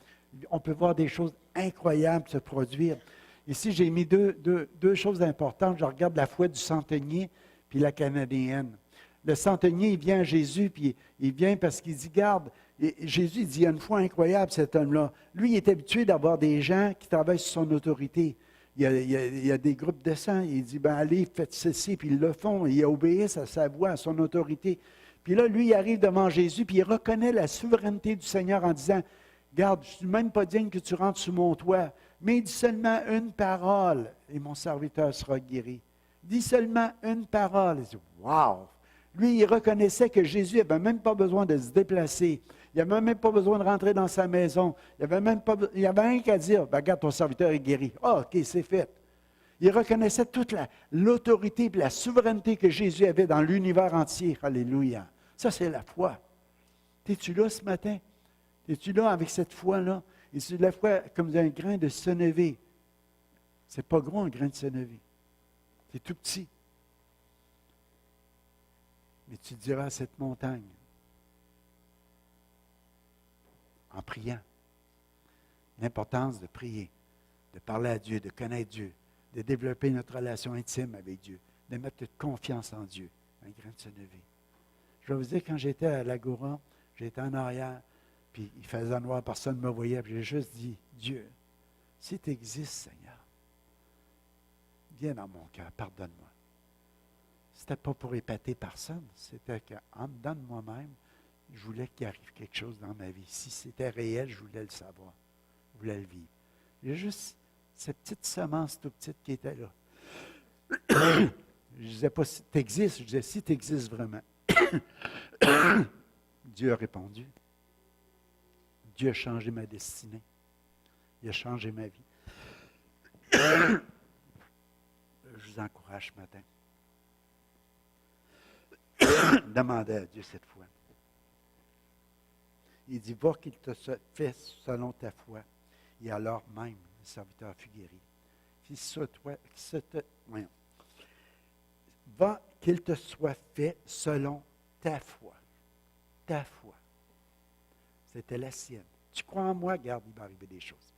On peut voir des choses incroyables se produire. Ici, j'ai mis deux choses importantes. Je regarde la foi du centenier puis la canadienne. Le centenier, il vient à Jésus, puis il vient parce qu'il dit, garde, et Jésus dit, il y a une foi incroyable, cet homme-là. Lui, il est habitué d'avoir des gens qui travaillent sur son autorité. Il y a des groupes de sang. Il dit, ben allez, faites ceci, puis ils le font. Ils obéissent à sa voix, à son autorité. Puis là, lui, il arrive devant Jésus, puis il reconnaît la souveraineté du Seigneur en disant, garde, je ne suis même pas digne que tu rentres sous mon toit, mais dis seulement une parole, et mon serviteur sera guéri. Dis seulement une parole. Il dit, wow! Lui, il reconnaissait que Jésus n'avait même pas besoin de se déplacer. Il n'avait même pas besoin de rentrer dans sa maison. Il n'y avait rien qu'à dire, ben, regarde, ton serviteur est guéri. Ah, OK, c'est fait. Il reconnaissait toute l'autorité et la souveraineté que Jésus avait dans l'univers entier. Alléluia. Ça, c'est la foi. Es-tu là ce matin? Es-tu là avec cette foi-là? Et c'est la foi comme un grain de sénévé. C'est pas gros, un grain de sénévé. C'est tout petit. Mais tu diras à cette montagne, en priant, l'importance de prier, de parler à Dieu, de connaître Dieu, de développer notre relation intime avec Dieu, de mettre toute confiance en Dieu, un grain de sénévé. Je vais vous dire, quand j'étais à l'Agora, j'étais en arrière, puis il faisait noir, personne ne me voyait, puis j'ai juste dit, Dieu, si tu existes, Seigneur, viens dans mon cœur, pardonne-moi. Ce n'était pas pour épater personne, c'était qu'en dedans de moi-même, je voulais qu'il arrive quelque chose dans ma vie. Si c'était réel, je voulais le savoir, je voulais le vivre. Il y a juste cette petite semence toute petite qui était là. Je ne disais pas si tu existes, je disais si tu existes vraiment. Dieu a répondu. Dieu a changé ma destinée. Il a changé ma vie. Je vous encourage ce matin. Demandez à Dieu cette fois. Il dit, va qu'il te fait selon ta foi. Et alors même, le serviteur fut guéri. Va qu'il te soit fait selon ta foi. Ta foi. C'était la sienne. Tu crois en moi, garde, il va arriver des choses.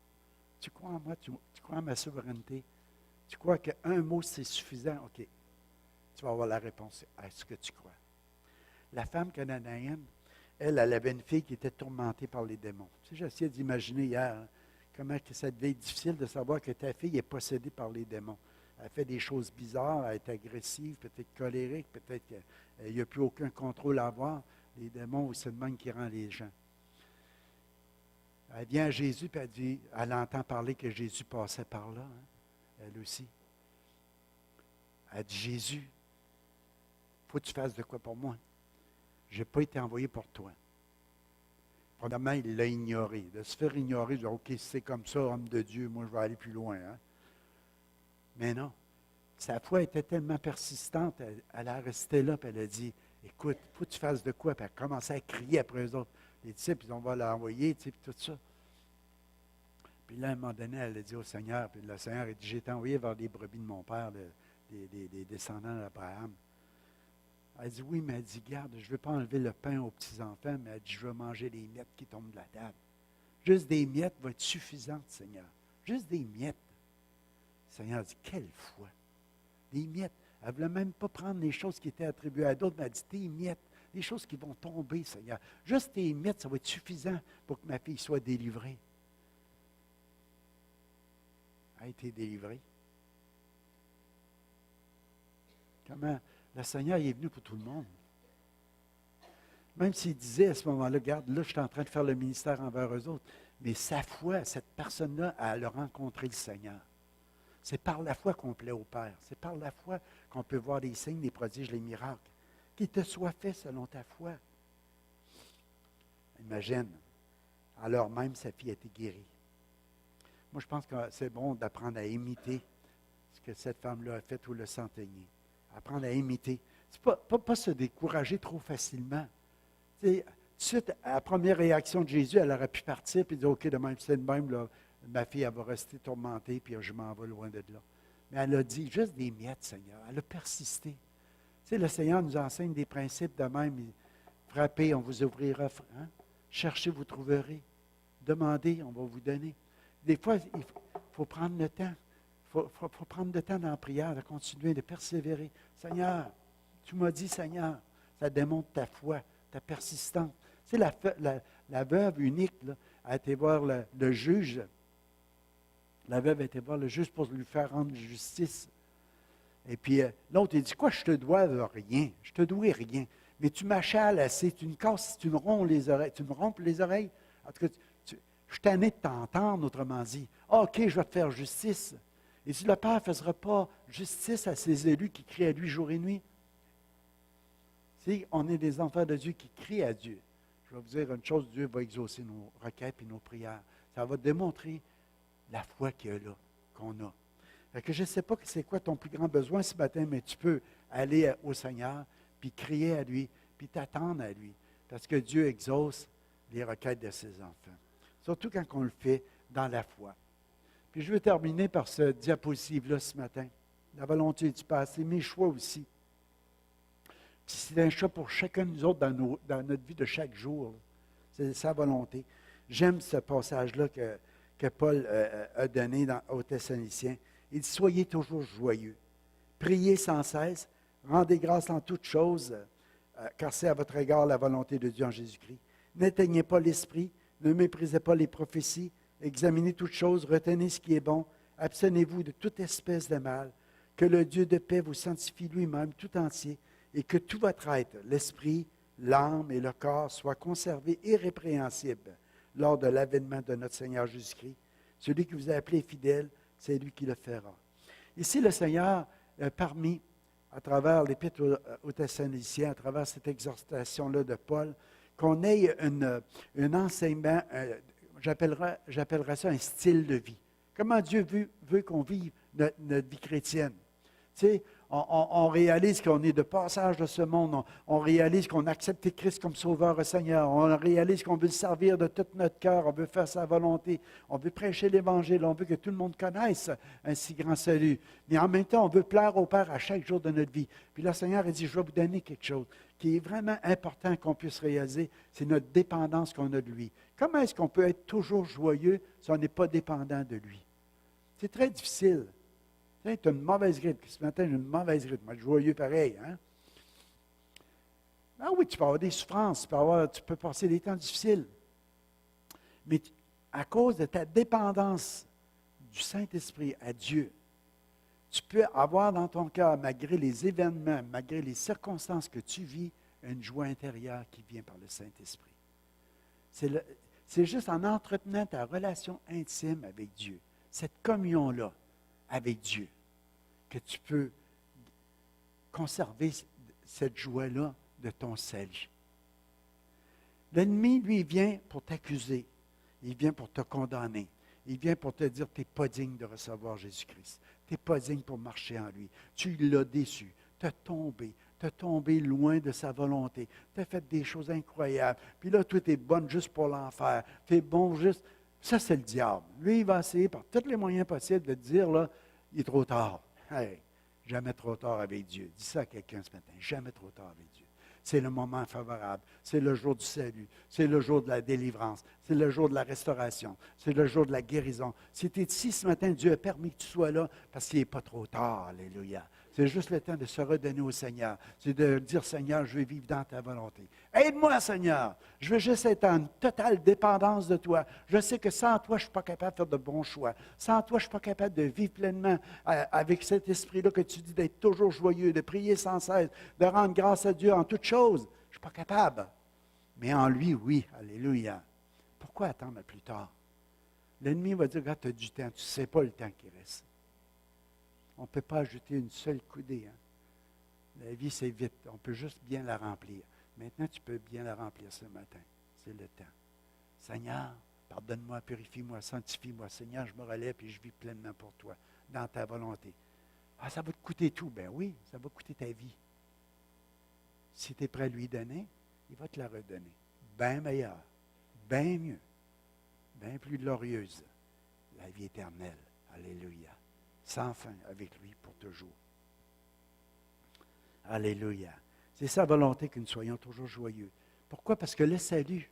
Tu crois en moi, tu crois en ma souveraineté. Tu crois qu'un mot, c'est suffisant, OK. Tu vas avoir la réponse à ce que tu crois. La femme canadienne, elle avait une fille qui était tourmentée par les démons. Tu sais, j'essayais d'imaginer hier comment que ça devait être difficile de savoir que ta fille est possédée par les démons. Elle fait des choses bizarres, elle est agressive, peut-être colérique, peut-être qu'il n'y a plus aucun contrôle à avoir. Les démons, c'est le même qui rend les gens. Elle vient à Jésus et elle dit, elle entend parler que Jésus passait par là, elle aussi. Elle dit, Jésus, il faut que tu fasses de quoi pour moi? Je n'ai pas été envoyé pour toi. Probablement, il l'a ignoré. De se faire ignorer, il dit, OK, c'est comme ça, homme de Dieu, moi je vais aller plus loin. Hein? Mais non. Sa foi était tellement persistante, elle a resté là, puis elle a dit, écoute, il faut que tu fasses de quoi? Puis elle a commencé à crier après eux autres. Les disciples, on va l'envoyer, tu sais, puis tout ça. Puis là, à un moment donné, elle a dit au Seigneur, puis le Seigneur a dit, j'ai été envoyé vers les brebis de mon père, des descendants d'Abraham. Elle dit, oui, mais elle dit, garde, je ne veux pas enlever le pain aux petits-enfants, mais elle dit, je veux manger les miettes qui tombent de la table. Juste des miettes va être suffisante, Seigneur. Juste des miettes. Le Seigneur dit, quelle foi! Des miettes. Elle ne voulait même pas prendre les choses qui étaient attribuées à d'autres, mais elle dit, des miettes, des choses qui vont tomber, Seigneur. Juste des miettes, ça va être suffisant pour que ma fille soit délivrée. Elle a été délivrée. Comment? Le Seigneur il est venu pour tout le monde. Même s'il disait à ce moment-là, regarde, là, je suis en train de faire le ministère envers eux autres. Mais sa foi, cette personne-là, elle a rencontré le Seigneur. C'est par la foi qu'on plaît au Père. C'est par la foi qu'on peut voir les signes, les prodiges, les miracles. Qu'il te soit fait selon ta foi. Imagine, alors même sa fille a été guérie. Moi, je pense que c'est bon d'apprendre à imiter ce que cette femme-là a fait ou le s'enseigner. Apprendre à imiter. C'est pas se décourager trop facilement. Tu sais, tout de suite, à la première réaction de Jésus, elle aurait pu partir et dire, OK, de même, c'est de même, là, ma fille, elle va rester tourmentée, puis je m'en vais loin de là. Mais elle a dit, juste des miettes, Seigneur. Elle a persisté. Tu sais, le Seigneur nous enseigne des principes de même. Frappez, on vous ouvrira. Hein? Cherchez, vous trouverez. Demandez, on va vous donner. Des fois, il faut prendre le temps. Il faut prendre le temps dans la prière, de continuer, de persévérer. Seigneur, tu m'as dit, Seigneur, ça démontre ta foi, ta persistance. Tu sais, la veuve unique, là, a été voir le juge. La veuve a été voir le juge pour lui faire rendre justice. Et puis, l'autre, il dit, quoi, je te dois rien. Je te dois rien. Mais tu m'achales assez, tu me casses, tu me rompes les oreilles. Tu me rompes les oreilles. En tout cas, je suis tanné de t'entendre, autrement dit. Ah, OK, je vais te faire justice. Et si le Père ne faisra pas justice à ses élus qui crient à lui jour et nuit, si on est des enfants de Dieu qui crient à Dieu, je vais vous dire une chose, Dieu va exaucer nos requêtes et nos prières. Ça va démontrer la foi qu'il y a là, qu'on a. Fait que je ne sais pas c'est quoi ton plus grand besoin ce matin, mais tu peux aller au Seigneur, puis crier à lui, puis t'attendre à lui. Parce que Dieu exauce les requêtes de ses enfants. Surtout quand on le fait dans la foi. Puis je veux terminer par ce diapositive-là ce matin. La volonté du Père, c'est mes choix aussi. Puis c'est un choix pour chacun de nous autres dans notre vie de chaque jour. C'est sa volonté. J'aime ce passage-là que Paul a donné aux Thessaloniciens. Il dit, soyez toujours joyeux. Priez sans cesse. Rendez grâce en toutes choses, car c'est à votre égard la volonté de Dieu en Jésus-Christ. N'éteignez pas l'esprit. Ne méprisez pas les prophéties. Examinez toutes choses, retenez ce qui est bon, abstenez-vous de toute espèce de mal, que le Dieu de paix vous sanctifie lui-même tout entier, et que tout votre être, l'esprit, l'âme et le corps, soient conservés irrépréhensibles lors de l'avènement de notre Seigneur Jésus-Christ. Celui qui vous a appelé fidèle, c'est lui qui le fera. Ici, le Seigneur a permis, à travers l'Épître aux Thessaloniciens, à travers cette exhortation-là de Paul, qu'on ait un enseignement, j'appellerais ça un style de vie. Comment Dieu veut qu'on vive notre vie chrétienne. Tu sais, on réalise qu'on est de passage de ce monde. On réalise qu'on a accepté Christ comme sauveur et Seigneur. On réalise qu'on veut le servir de tout notre cœur. On veut faire sa volonté. On veut prêcher l'Évangile. On veut que tout le monde connaisse un si grand salut. Mais en même temps, on veut plaire au Père à chaque jour de notre vie. Puis là, le Seigneur a dit, je vais vous donner quelque chose qui est vraiment important qu'on puisse réaliser. C'est notre dépendance qu'on a de lui. Comment est-ce qu'on peut être toujours joyeux si on n'est pas dépendant de lui? C'est très difficile. Tu as une mauvaise grippe. Ce matin, j'ai une mauvaise grippe. Moi, je suis joyeux pareil. Hein? Ah oui, tu peux avoir des souffrances, tu peux passer des temps difficiles. Mais à cause de ta dépendance du Saint-Esprit à Dieu, tu peux avoir dans ton cœur, malgré les événements, malgré les circonstances que tu vis, une joie intérieure qui vient par le Saint-Esprit. C'est juste en entretenant ta relation intime avec Dieu, cette communion-là avec Dieu, que tu peux conserver cette joie-là de ton salut. L'ennemi, lui, vient pour t'accuser. Il vient pour te condamner. Il vient pour te dire que tu n'es pas digne de recevoir Jésus-Christ. Tu n'es pas digne pour marcher en lui. Tu l'as déçu. Tu as tombé loin de sa volonté. Tu as fait des choses incroyables. Puis là, toi, tu es bonne juste pour l'enfer. Tu es bon juste... Ça, c'est le diable. Lui, il va essayer par tous les moyens possibles de te dire, là, il est trop tard. Hey, jamais trop tard avec Dieu. Dis ça à quelqu'un ce matin. Jamais trop tard avec Dieu. C'est le moment favorable. C'est le jour du salut. C'est le jour de la délivrance. C'est le jour de la restauration. C'est le jour de la guérison. Si tu es ici ce matin, Dieu a permis que tu sois là parce qu'il n'est pas trop tard. Alléluia. C'est juste le temps de se redonner au Seigneur. C'est de dire, Seigneur, je vais vivre dans ta volonté. Aide-moi, Seigneur. Je veux juste être en totale dépendance de toi. Je sais que sans toi, je ne suis pas capable de faire de bons choix. Sans toi, je ne suis pas capable de vivre pleinement avec cet esprit-là que tu dis d'être toujours joyeux, de prier sans cesse, de rendre grâce à Dieu en toutes choses. Je ne suis pas capable. Mais en lui, oui. Alléluia. Pourquoi attendre à plus tard? L'ennemi va dire, regarde, tu as du temps. Tu ne sais pas le temps qui reste. On ne peut pas ajouter une seule coudée. Hein. La vie, c'est vite. On peut juste bien la remplir. Maintenant, tu peux bien la remplir ce matin. C'est le temps. Seigneur, pardonne-moi, purifie-moi, sanctifie-moi. Seigneur, je me relève et je vis pleinement pour toi, dans ta volonté. Ah, ça va te coûter tout. Ben oui, ça va coûter ta vie. Si tu es prêt à lui donner, il va te la redonner. Bien meilleure, bien mieux, bien plus glorieuse. La vie éternelle. Alléluia. Sans fin avec lui pour toujours. Alléluia. C'est sa volonté que nous soyons toujours joyeux. Pourquoi? Parce que le salut,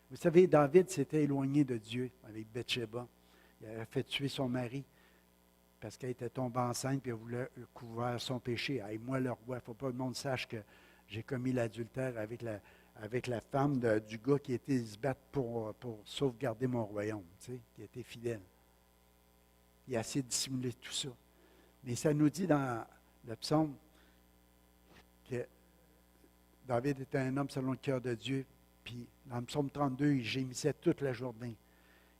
vous savez, David s'était éloigné de Dieu avec Bathsheba. Il avait fait tuer son mari parce qu'elle était tombée enceinte et elle voulait couvrir son péché. Hey, moi, le roi, il ne faut pas que le monde sache que j'ai commis l'adultère avec la femme du gars qui était se battre pour sauvegarder mon royaume, tu sais, qui était fidèle. Il a essayé de dissimuler tout ça. Mais ça nous dit dans le psaume que David était un homme selon le cœur de Dieu. Puis dans le psaume 32, il gémissait toute la journée.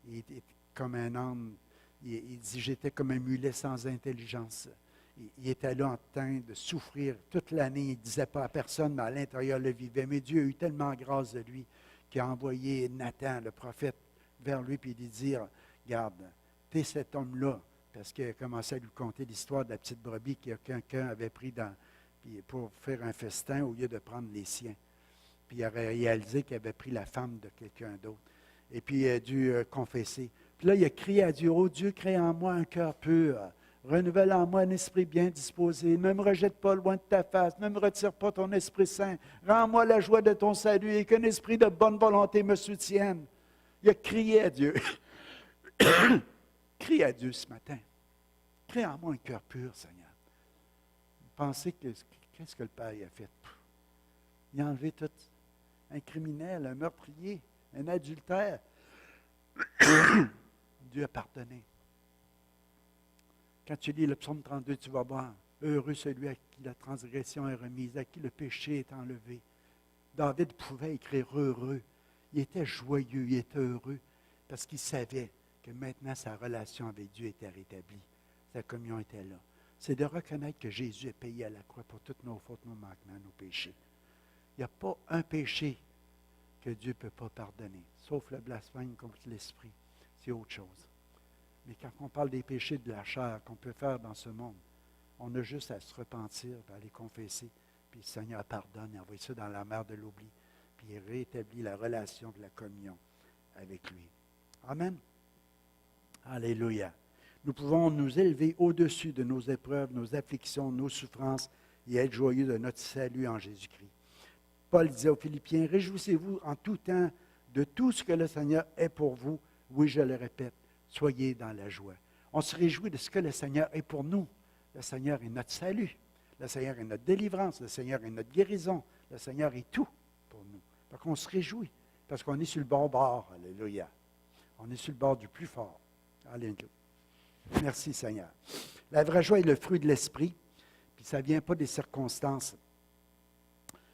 Il était comme un homme. Il dit, j'étais comme un mulet sans intelligence. Il était là en train de souffrir toute l'année. Il ne disait pas à personne, mais à l'intérieur le vivait. Mais Dieu a eu tellement grâce de lui qu'il a envoyé Nathan, le prophète, vers lui, puis il dit, regarde, t'es cet homme-là, parce qu'il a commencé à lui conter l'histoire de la petite brebis que quelqu'un avait pris pour faire un festin au lieu de prendre les siens. Puis il a réalisé qu'il avait pris la femme de quelqu'un d'autre. Et puis il a dû confesser. Puis là, il a crié à Dieu, « Oh Dieu, crée en moi un cœur pur, renouvelle en moi un esprit bien disposé, ne me rejette pas loin de ta face, ne me retire pas ton Esprit Saint, rends-moi la joie de ton salut et qu'un esprit de bonne volonté me soutienne. » Il a crié à Dieu. Crie à Dieu ce matin. Crée en moi un cœur pur, Seigneur. Pensez qu'est-ce que le Père a fait? Il a enlevé tout. Un criminel, un meurtrier, un adultère. Dieu a pardonné. Quand tu lis le psaume 32, tu vas voir, heureux celui à qui la transgression est remise, à qui le péché est enlevé. David pouvait écrire heureux. Il était joyeux, il était heureux, parce qu'il savait que maintenant sa relation avec Dieu était rétablie. Sa communion était là. C'est de reconnaître que Jésus est payé à la croix pour toutes nos fautes, nos manquements, nos péchés. Il n'y a pas un péché que Dieu ne peut pas pardonner, sauf le blasphème contre l'esprit. C'est autre chose. Mais quand on parle des péchés de la chair qu'on peut faire dans ce monde, on a juste à se repentir, à les confesser, puis le Seigneur pardonne, il envoie ça dans la mer de l'oubli, puis il rétablit la relation de la communion avec lui. Amen. Alléluia. Nous pouvons nous élever au-dessus de nos épreuves, nos afflictions, nos souffrances et être joyeux de notre salut en Jésus-Christ. Paul disait aux Philippiens, « Réjouissez-vous en tout temps de tout ce que le Seigneur est pour vous. » Oui, je le répète, soyez dans la joie. On se réjouit de ce que le Seigneur est pour nous. Le Seigneur est notre salut. Le Seigneur est notre délivrance. Le Seigneur est notre guérison. Le Seigneur est tout pour nous. Donc, on se réjouit parce qu'on est sur le bon bord. Alléluia. On est sur le bord du plus fort. Alléluia. Merci, Seigneur. La vraie joie est le fruit de l'esprit. Puis ça ne vient pas des circonstances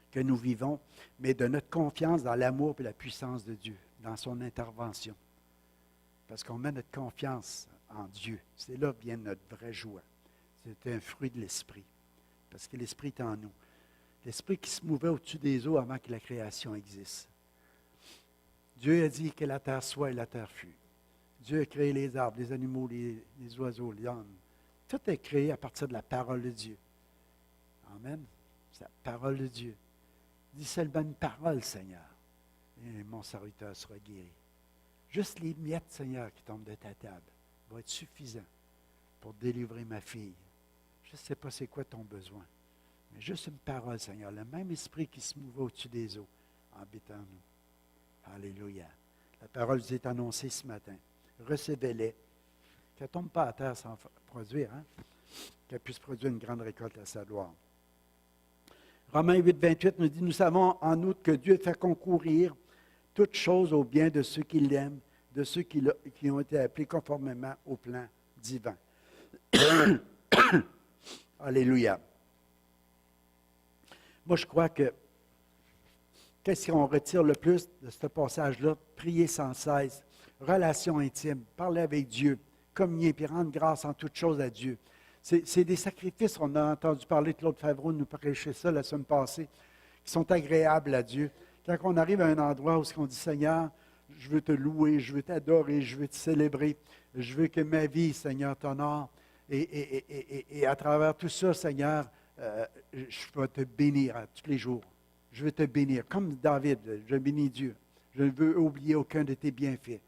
que nous vivons, mais de notre confiance dans l'amour et la puissance de Dieu, dans son intervention. Parce qu'on met notre confiance en Dieu. C'est là que vient notre vraie joie. C'est un fruit de l'esprit. Parce que l'esprit est en nous. L'esprit qui se mouvait au-dessus des eaux avant que la création existe. Dieu a dit que la terre soit et la terre fut. Dieu a créé les arbres, les animaux, les oiseaux, les hommes. Tout est créé à partir de la parole de Dieu. Amen. C'est la parole de Dieu. Dis seulement une parole, Seigneur, et mon serviteur sera guéri. Juste les miettes, Seigneur, qui tombent de ta table va être suffisant pour délivrer ma fille. Je ne sais pas c'est quoi ton besoin, mais juste une parole, Seigneur, le même esprit qui se mouvait au-dessus des eaux, habite en nous. Alléluia. La parole vous est annoncée ce matin. Recevez-les. Qu'elle ne tombe pas à terre sans produire, hein? Qu'elle puisse produire une grande récolte à sa gloire. Romains 8, 28 nous dit, nous savons en outre que Dieu fait concourir toutes choses au bien de ceux qui l'aiment, de ceux qui ont été appelés conformément au plan divin. Alléluia. Moi, je crois que qu'est-ce qu'on retire le plus de ce passage-là? Prier sans cesse, relation intime, parler avec Dieu, communier, puis rendre grâce en toutes choses à Dieu. C'est des sacrifices, on a entendu parler, Claude Favreau nous prêchait ça la semaine passée, qui sont agréables à Dieu. Quand on arrive à un endroit où on dit, Seigneur, je veux te louer, je veux t'adorer, je veux te célébrer, je veux que ma vie, Seigneur, t'honore. Et à travers tout ça, Seigneur, je vais te bénir tous les jours. Je veux te bénir. Comme David, je bénis Dieu. Je ne veux oublier aucun de tes bienfaits.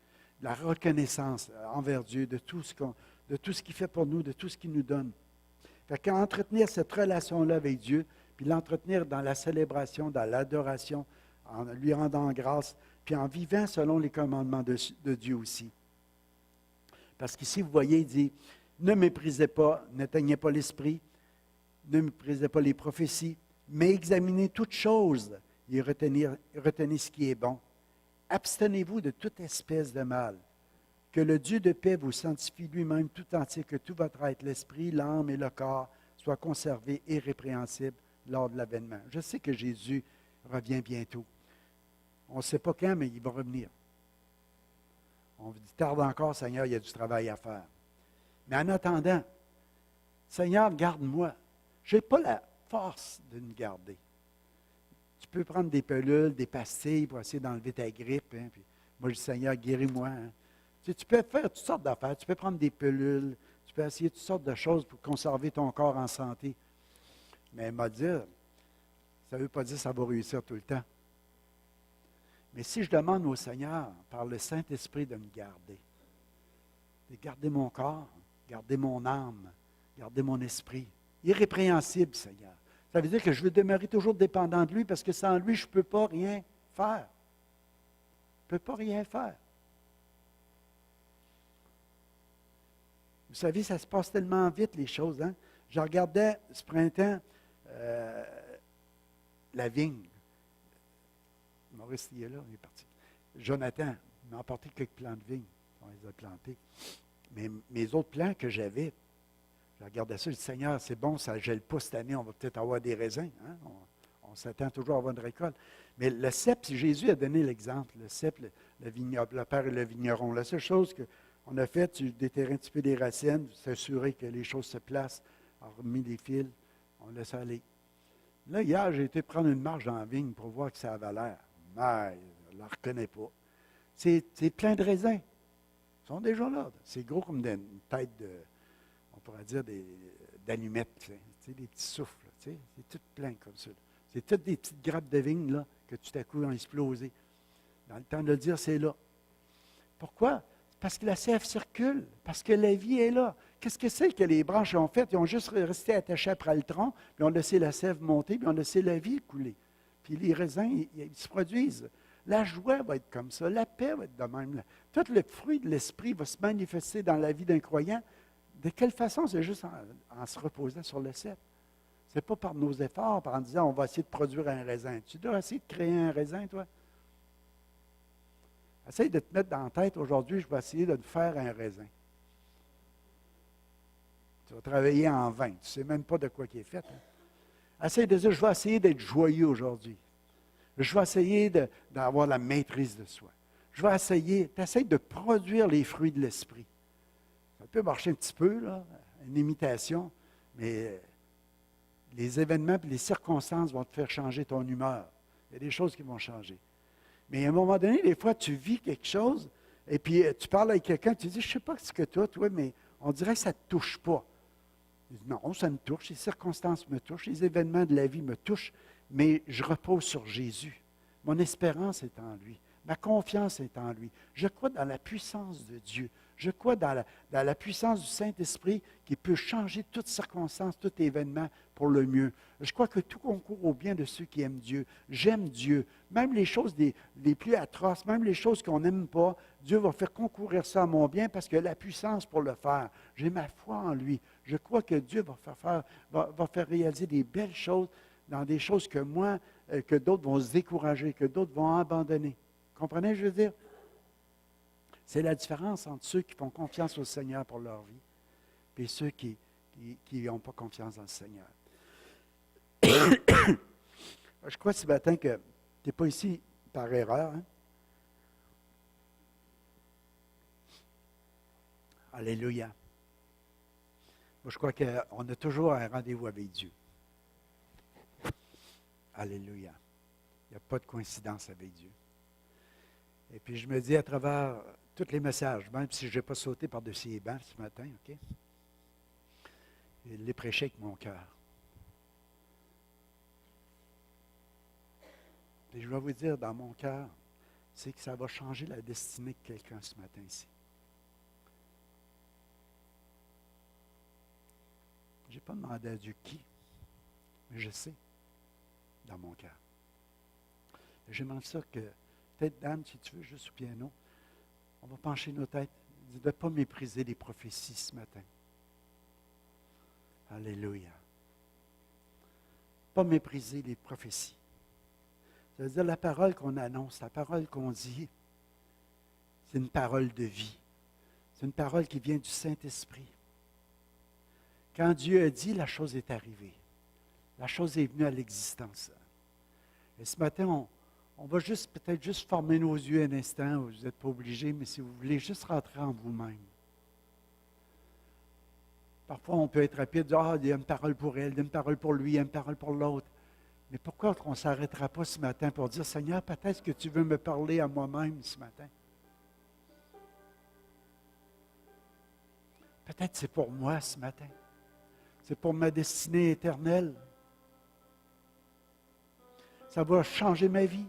La reconnaissance envers Dieu de tout ce qu'il fait pour nous, de tout ce qu'il nous donne. Fait qu'entretenir cette relation-là avec Dieu, puis l'entretenir dans la célébration, dans l'adoration, en lui rendant grâce, puis en vivant selon les commandements de Dieu aussi. Parce qu'ici, vous voyez, il dit, ne méprisez pas, n'éteignez pas l'esprit, ne méprisez pas les prophéties, mais examinez toutes choses et retenez ce qui est bon. Abstenez-vous de toute espèce de mal. Que le Dieu de paix vous sanctifie lui-même tout entier, que tout votre être, l'esprit, l'âme et le corps soient conservés irrépréhensibles lors de l'avènement. Je sais que Jésus revient bientôt. On ne sait pas quand, mais il va revenir. On vous dit, tarde encore, Seigneur, il y a du travail à faire. Mais en attendant, Seigneur, garde-moi. Je n'ai pas la force de me garder. Tu peux prendre des pilules, des pastilles pour essayer d'enlever ta grippe. Hein, puis moi, je dis, Seigneur, guéris-moi. Hein. Tu peux faire toutes sortes d'affaires. Tu peux prendre des pilules. Tu peux essayer toutes sortes de choses pour conserver ton corps en santé. Mais elle m'a dit, ça ne veut pas dire que ça va réussir tout le temps. Mais si je demande au Seigneur, par le Saint-Esprit, de me garder, de garder mon corps, garder mon âme, garder mon esprit, irrépréhensible, Seigneur. Ça veut dire que je veux demeurer toujours dépendant de lui parce que sans lui, je ne peux pas rien faire. Je ne peux pas rien faire. Vous savez, ça se passe tellement vite, les choses. Hein? Je regardais ce printemps la vigne. Maurice, il est là, il est parti. Jonathan m'a apporté quelques plants de vigne. On les a plantés. Mais mes autres plants que j'avais, je regardais ça, je dis, Seigneur, c'est bon, ça ne gèle pas cette année, on va peut-être avoir des raisins. Hein? On s'attend toujours à avoir une récolte. Mais le cep, Jésus a donné l'exemple, le cep, le père et le vigneron. La seule chose qu'on a faite, c'est déterrer un petit peu des racines, s'assurer que les choses se placent, on a remis des fils, on laisse aller. Là, hier, j'ai été prendre une marche dans la vigne pour voir que ça avait l'air. Mais je ne la reconnais pas. C'est plein de raisins. Ils sont déjà là. C'est gros comme une tête de, on pourrait dire, d'allumettes. Tu sais, des petits souffles. Tu sais, c'est tout plein comme ça. C'est toutes des petites grappes de vigne là, que tout à coup ont explosé. Dans le temps de le dire, c'est là. Pourquoi? Parce que la sève circule, parce que la vie est là. Qu'est-ce que c'est que les branches ont fait? Ils ont juste resté attachés après le tronc, puis ont laissé la sève monter, puis ont laissé la vie couler. Puis les raisins, ils se produisent. La joie va être comme ça, la paix va être de même. Tout le fruit de l'esprit va se manifester dans la vie d'un croyant. De quelle façon? C'est juste en se reposant sur le cep. Ce n'est pas par nos efforts, en disant on va essayer de produire un raisin. Tu dois essayer de créer un raisin, toi? Essaye de te mettre dans la tête, aujourd'hui, je vais essayer de faire un raisin. Tu vas travailler en vain. Tu ne sais même pas de quoi il est fait. Hein? Essaye de dire, je vais essayer d'être joyeux aujourd'hui. Je vais essayer d'avoir la maîtrise de soi. Je vais essayer, tu essaies de produire les fruits de l'esprit. Ça peut marcher un petit peu, là, une imitation, mais les événements et les circonstances vont te faire changer ton humeur. Il y a des choses qui vont changer. Mais à un moment donné, des fois, tu vis quelque chose, et puis tu parles avec quelqu'un, tu dis, je ne sais pas ce que toi, mais on dirait que ça ne te touche pas. Il dit, non, ça me touche, les circonstances me touchent, les événements de la vie me touchent, mais je repose sur Jésus. Mon espérance est en lui. Ma confiance est en lui. Je crois dans la puissance de Dieu. Je crois dans la puissance du Saint-Esprit qui peut changer toute circonstance, tout événement pour le mieux. Je crois que tout concourt au bien de ceux qui aiment Dieu. J'aime Dieu. Même les choses les plus atroces, même les choses qu'on n'aime pas, Dieu va faire concourir ça à mon bien parce qu'il a la puissance pour le faire. J'ai ma foi en lui. Je crois que Dieu va faire réaliser des belles choses dans des choses que moi, que d'autres vont se décourager, que d'autres vont abandonner. Comprenez, je veux dire? C'est la différence entre ceux qui font confiance au Seigneur pour leur vie et ceux qui n'ont pas confiance dans le Seigneur. Je crois ce matin que tu n'es pas ici par erreur. Hein? Alléluia. Moi, je crois qu'on a toujours un rendez-vous avec Dieu. Alléluia. Il n'y a pas de coïncidence avec Dieu. Et puis je me dis à travers tous les messages, même si je n'ai pas sauté par-dessus les bancs ce matin, OK? Il les prêchait avec mon cœur. Et je vais vous dire, dans mon cœur, c'est que ça va changer la destinée de quelqu'un ce matin ici. Je n'ai pas demandé à Dieu qui, mais je sais, dans mon cœur. J'aimerais ça que, peut-être Dan, si tu veux, juste au piano, on va pencher nos têtes, de ne pas mépriser les prophéties ce matin. Alléluia. Pas mépriser les prophéties. Ça veut dire la parole qu'on annonce, la parole qu'on dit, c'est une parole de vie. C'est une parole qui vient du Saint-Esprit. Quand Dieu a dit, la chose est arrivée. La chose est venue à l'existence. Et ce matin, on va peut-être juste fermer nos yeux un instant. Vous n'êtes pas obligés, mais si vous voulez juste rentrer en vous-même. Parfois, on peut être rapide, dire, il y a une parole pour elle, il y a une parole pour lui, il y a une parole pour l'autre. Mais pourquoi on ne s'arrêtera pas ce matin pour dire, Seigneur, peut-être que tu veux me parler à moi-même ce matin? Peut-être c'est pour moi ce matin. C'est pour ma destinée éternelle. Ça va changer ma vie.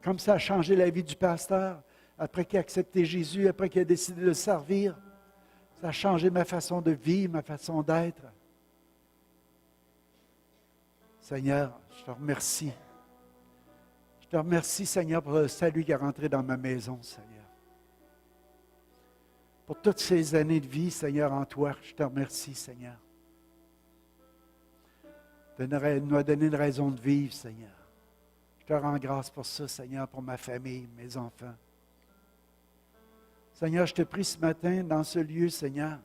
Comme ça a changé la vie du pasteur, après qu'il a accepté Jésus, après qu'il a décidé de le servir. Ça a changé ma façon de vivre, ma façon d'être. Seigneur, je te remercie. Je te remercie, Seigneur, pour le salut qui est rentré dans ma maison, Seigneur. Pour toutes ces années de vie, Seigneur, en toi, je te remercie, Seigneur. Tu m'as donné une raison de vivre, Seigneur. Je te rends grâce pour ça, Seigneur, pour ma famille, mes enfants. Seigneur, je te prie ce matin, dans ce lieu, Seigneur,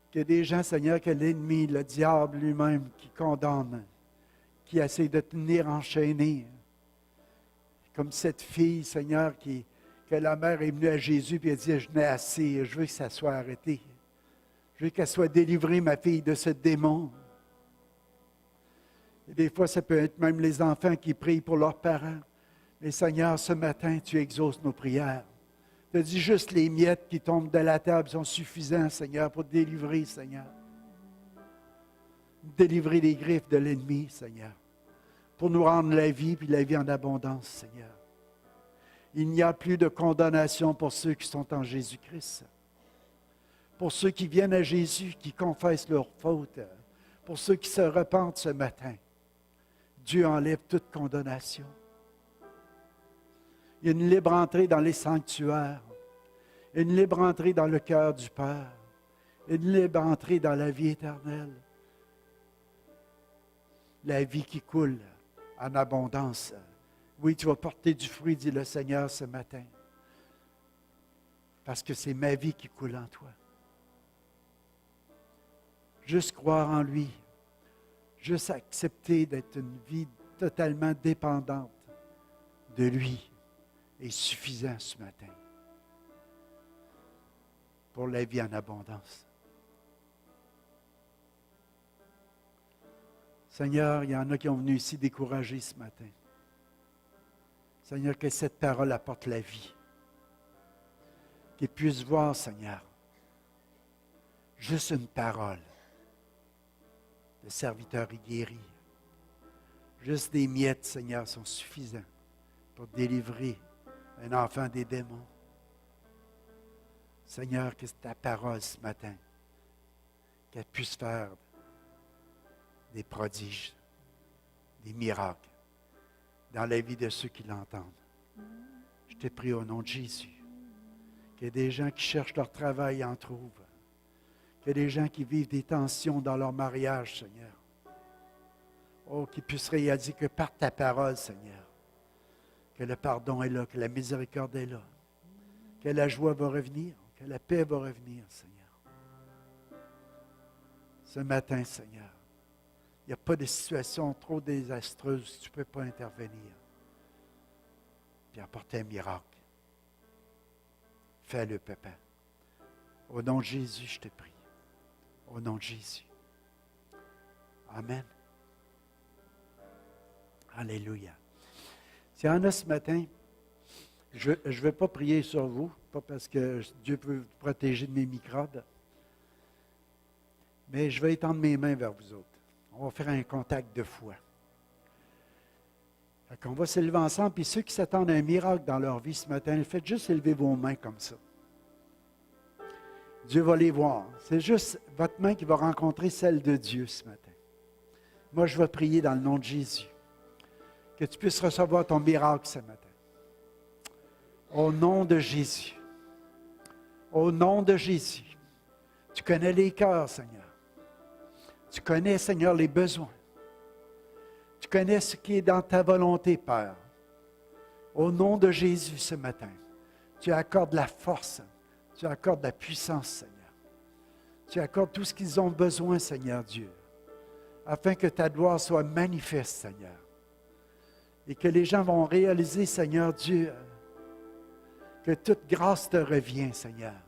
qu'il y a des gens, Seigneur, que l'ennemi, le diable lui-même, qui condamne, qui essaie de tenir enchaîné. Comme cette fille, Seigneur, que la mère est venue à Jésus et a dit, je n'ai assez, je veux que ça soit arrêté. Je veux qu'elle soit délivrée, ma fille, de ce démon. Et des fois, ça peut être même les enfants qui prient pour leurs parents. Mais Seigneur, ce matin, tu exauces nos prières. Tu as dit juste les miettes qui tombent de la table sont suffisants, Seigneur, pour te délivrer, Seigneur. Délivrer les griffes de l'ennemi, Seigneur. Pour nous rendre la vie, puis la vie en abondance, Seigneur. Il n'y a plus de condamnation pour ceux qui sont en Jésus-Christ. Pour ceux qui viennent à Jésus, qui confessent leurs fautes. Pour ceux qui se repentent ce matin. Dieu enlève toute condamnation. Il y a une libre entrée dans les sanctuaires. Une libre entrée dans le cœur du Père. Une libre entrée dans la vie éternelle. la vie qui coule en abondance. Oui, tu vas porter du fruit, dit le Seigneur ce matin. Parce que c'est ma vie qui coule en toi. Juste croire en lui. Juste accepter d'être une vie totalement dépendante de lui est suffisant ce matin pour la vie en abondance. Seigneur, il y en a qui sont venus ici découragés ce matin. Seigneur, que cette parole apporte la vie. Qu'ils puissent voir, Seigneur, juste une parole. Le serviteur est guéri. Juste des miettes, Seigneur, sont suffisants pour délivrer un enfant des démons. Seigneur, que ta parole ce matin, qu'elle puisse faire des prodiges, des miracles dans la vie de ceux qui l'entendent. Je te prie au nom de Jésus, qu'il y ait des gens qui cherchent leur travail et en trouvent. Qu'il y ait des gens qui vivent des tensions dans leur mariage, Seigneur. Oh, qu'ils puissent réaliser que par ta parole, Seigneur, que le pardon est là, que la miséricorde est là, que la joie va revenir, que la paix va revenir, Seigneur. Ce matin, Seigneur, il n'y a pas de situation trop désastreuse où tu ne peux pas intervenir puis apporter un miracle. Fais-le, Papa. Au nom de Jésus, je te prie. Au nom de Jésus. Amen. Alléluia. S'il y en a ce matin, je ne vais pas prier sur vous, pas parce que Dieu peut vous protéger de mes microbes, mais je vais étendre mes mains vers vous autres. On va faire un contact de foi. On va s'élever ensemble, puis ceux qui s'attendent à un miracle dans leur vie ce matin, faites juste élever vos mains comme ça. Dieu va les voir. C'est juste votre main qui va rencontrer celle de Dieu ce matin. Moi, je vais prier dans le nom de Jésus. Que tu puisses recevoir ton miracle ce matin. Au nom de Jésus. Au nom de Jésus. Tu connais les cœurs, Seigneur. Tu connais, Seigneur, les besoins. Tu connais ce qui est dans ta volonté, Père. Au nom de Jésus ce matin, tu accordes la force, tu accordes la puissance, Seigneur. Tu accordes tout ce qu'ils ont besoin, Seigneur Dieu, afin que ta gloire soit manifeste, Seigneur. Et que les gens vont réaliser, Seigneur Dieu, que toute grâce te revient, Seigneur.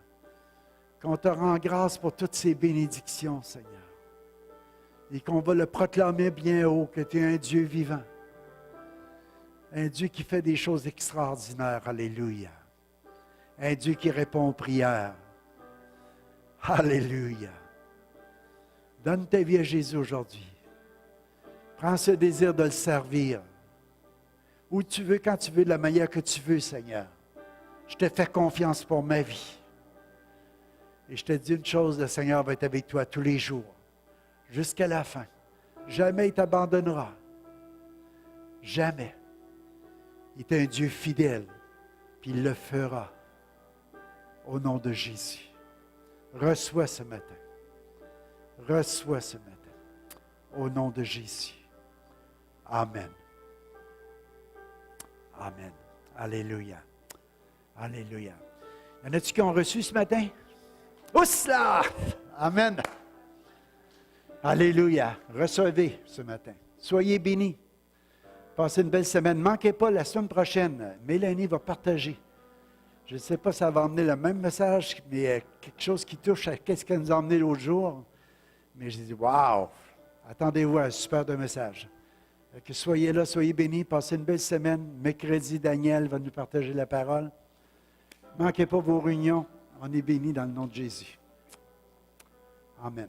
Qu'on te rend grâce pour toutes ces bénédictions, Seigneur. Et qu'on va le proclamer bien haut, que tu es un Dieu vivant. Un Dieu qui fait des choses extraordinaires. Alléluia. Un Dieu qui répond aux prières. Alléluia. Donne ta vie à Jésus aujourd'hui. Prends ce désir de le servir. Où tu veux, quand tu veux, de la manière que tu veux, Seigneur. Je te fais confiance pour ma vie. Et je te dis une chose, le Seigneur va être avec toi tous les jours. Jusqu'à la fin. Jamais il ne t'abandonnera. Jamais. Il est un Dieu fidèle, puis il le fera. Au nom de Jésus. Reçois ce matin. Reçois ce matin. Au nom de Jésus. Amen. Amen. Alléluia. Alléluia. Y en a-tu qui ont reçu ce matin? Ousla! Amen. Alléluia. Recevez ce matin. Soyez bénis. Passez une belle semaine. Ne manquez pas la semaine prochaine. Mélanie va partager. Je ne sais pas si ça va emmener le même message, mais quelque chose qui touche à ce qu'elle nous a emmené l'autre jour. Mais j'ai dit, waouh! Attendez-vous à un super de message. Que soyez là, soyez bénis. Passez une belle semaine. Mercredi, Daniel va nous partager la parole. Ne manquez pas vos réunions. On est bénis dans le nom de Jésus. Amen.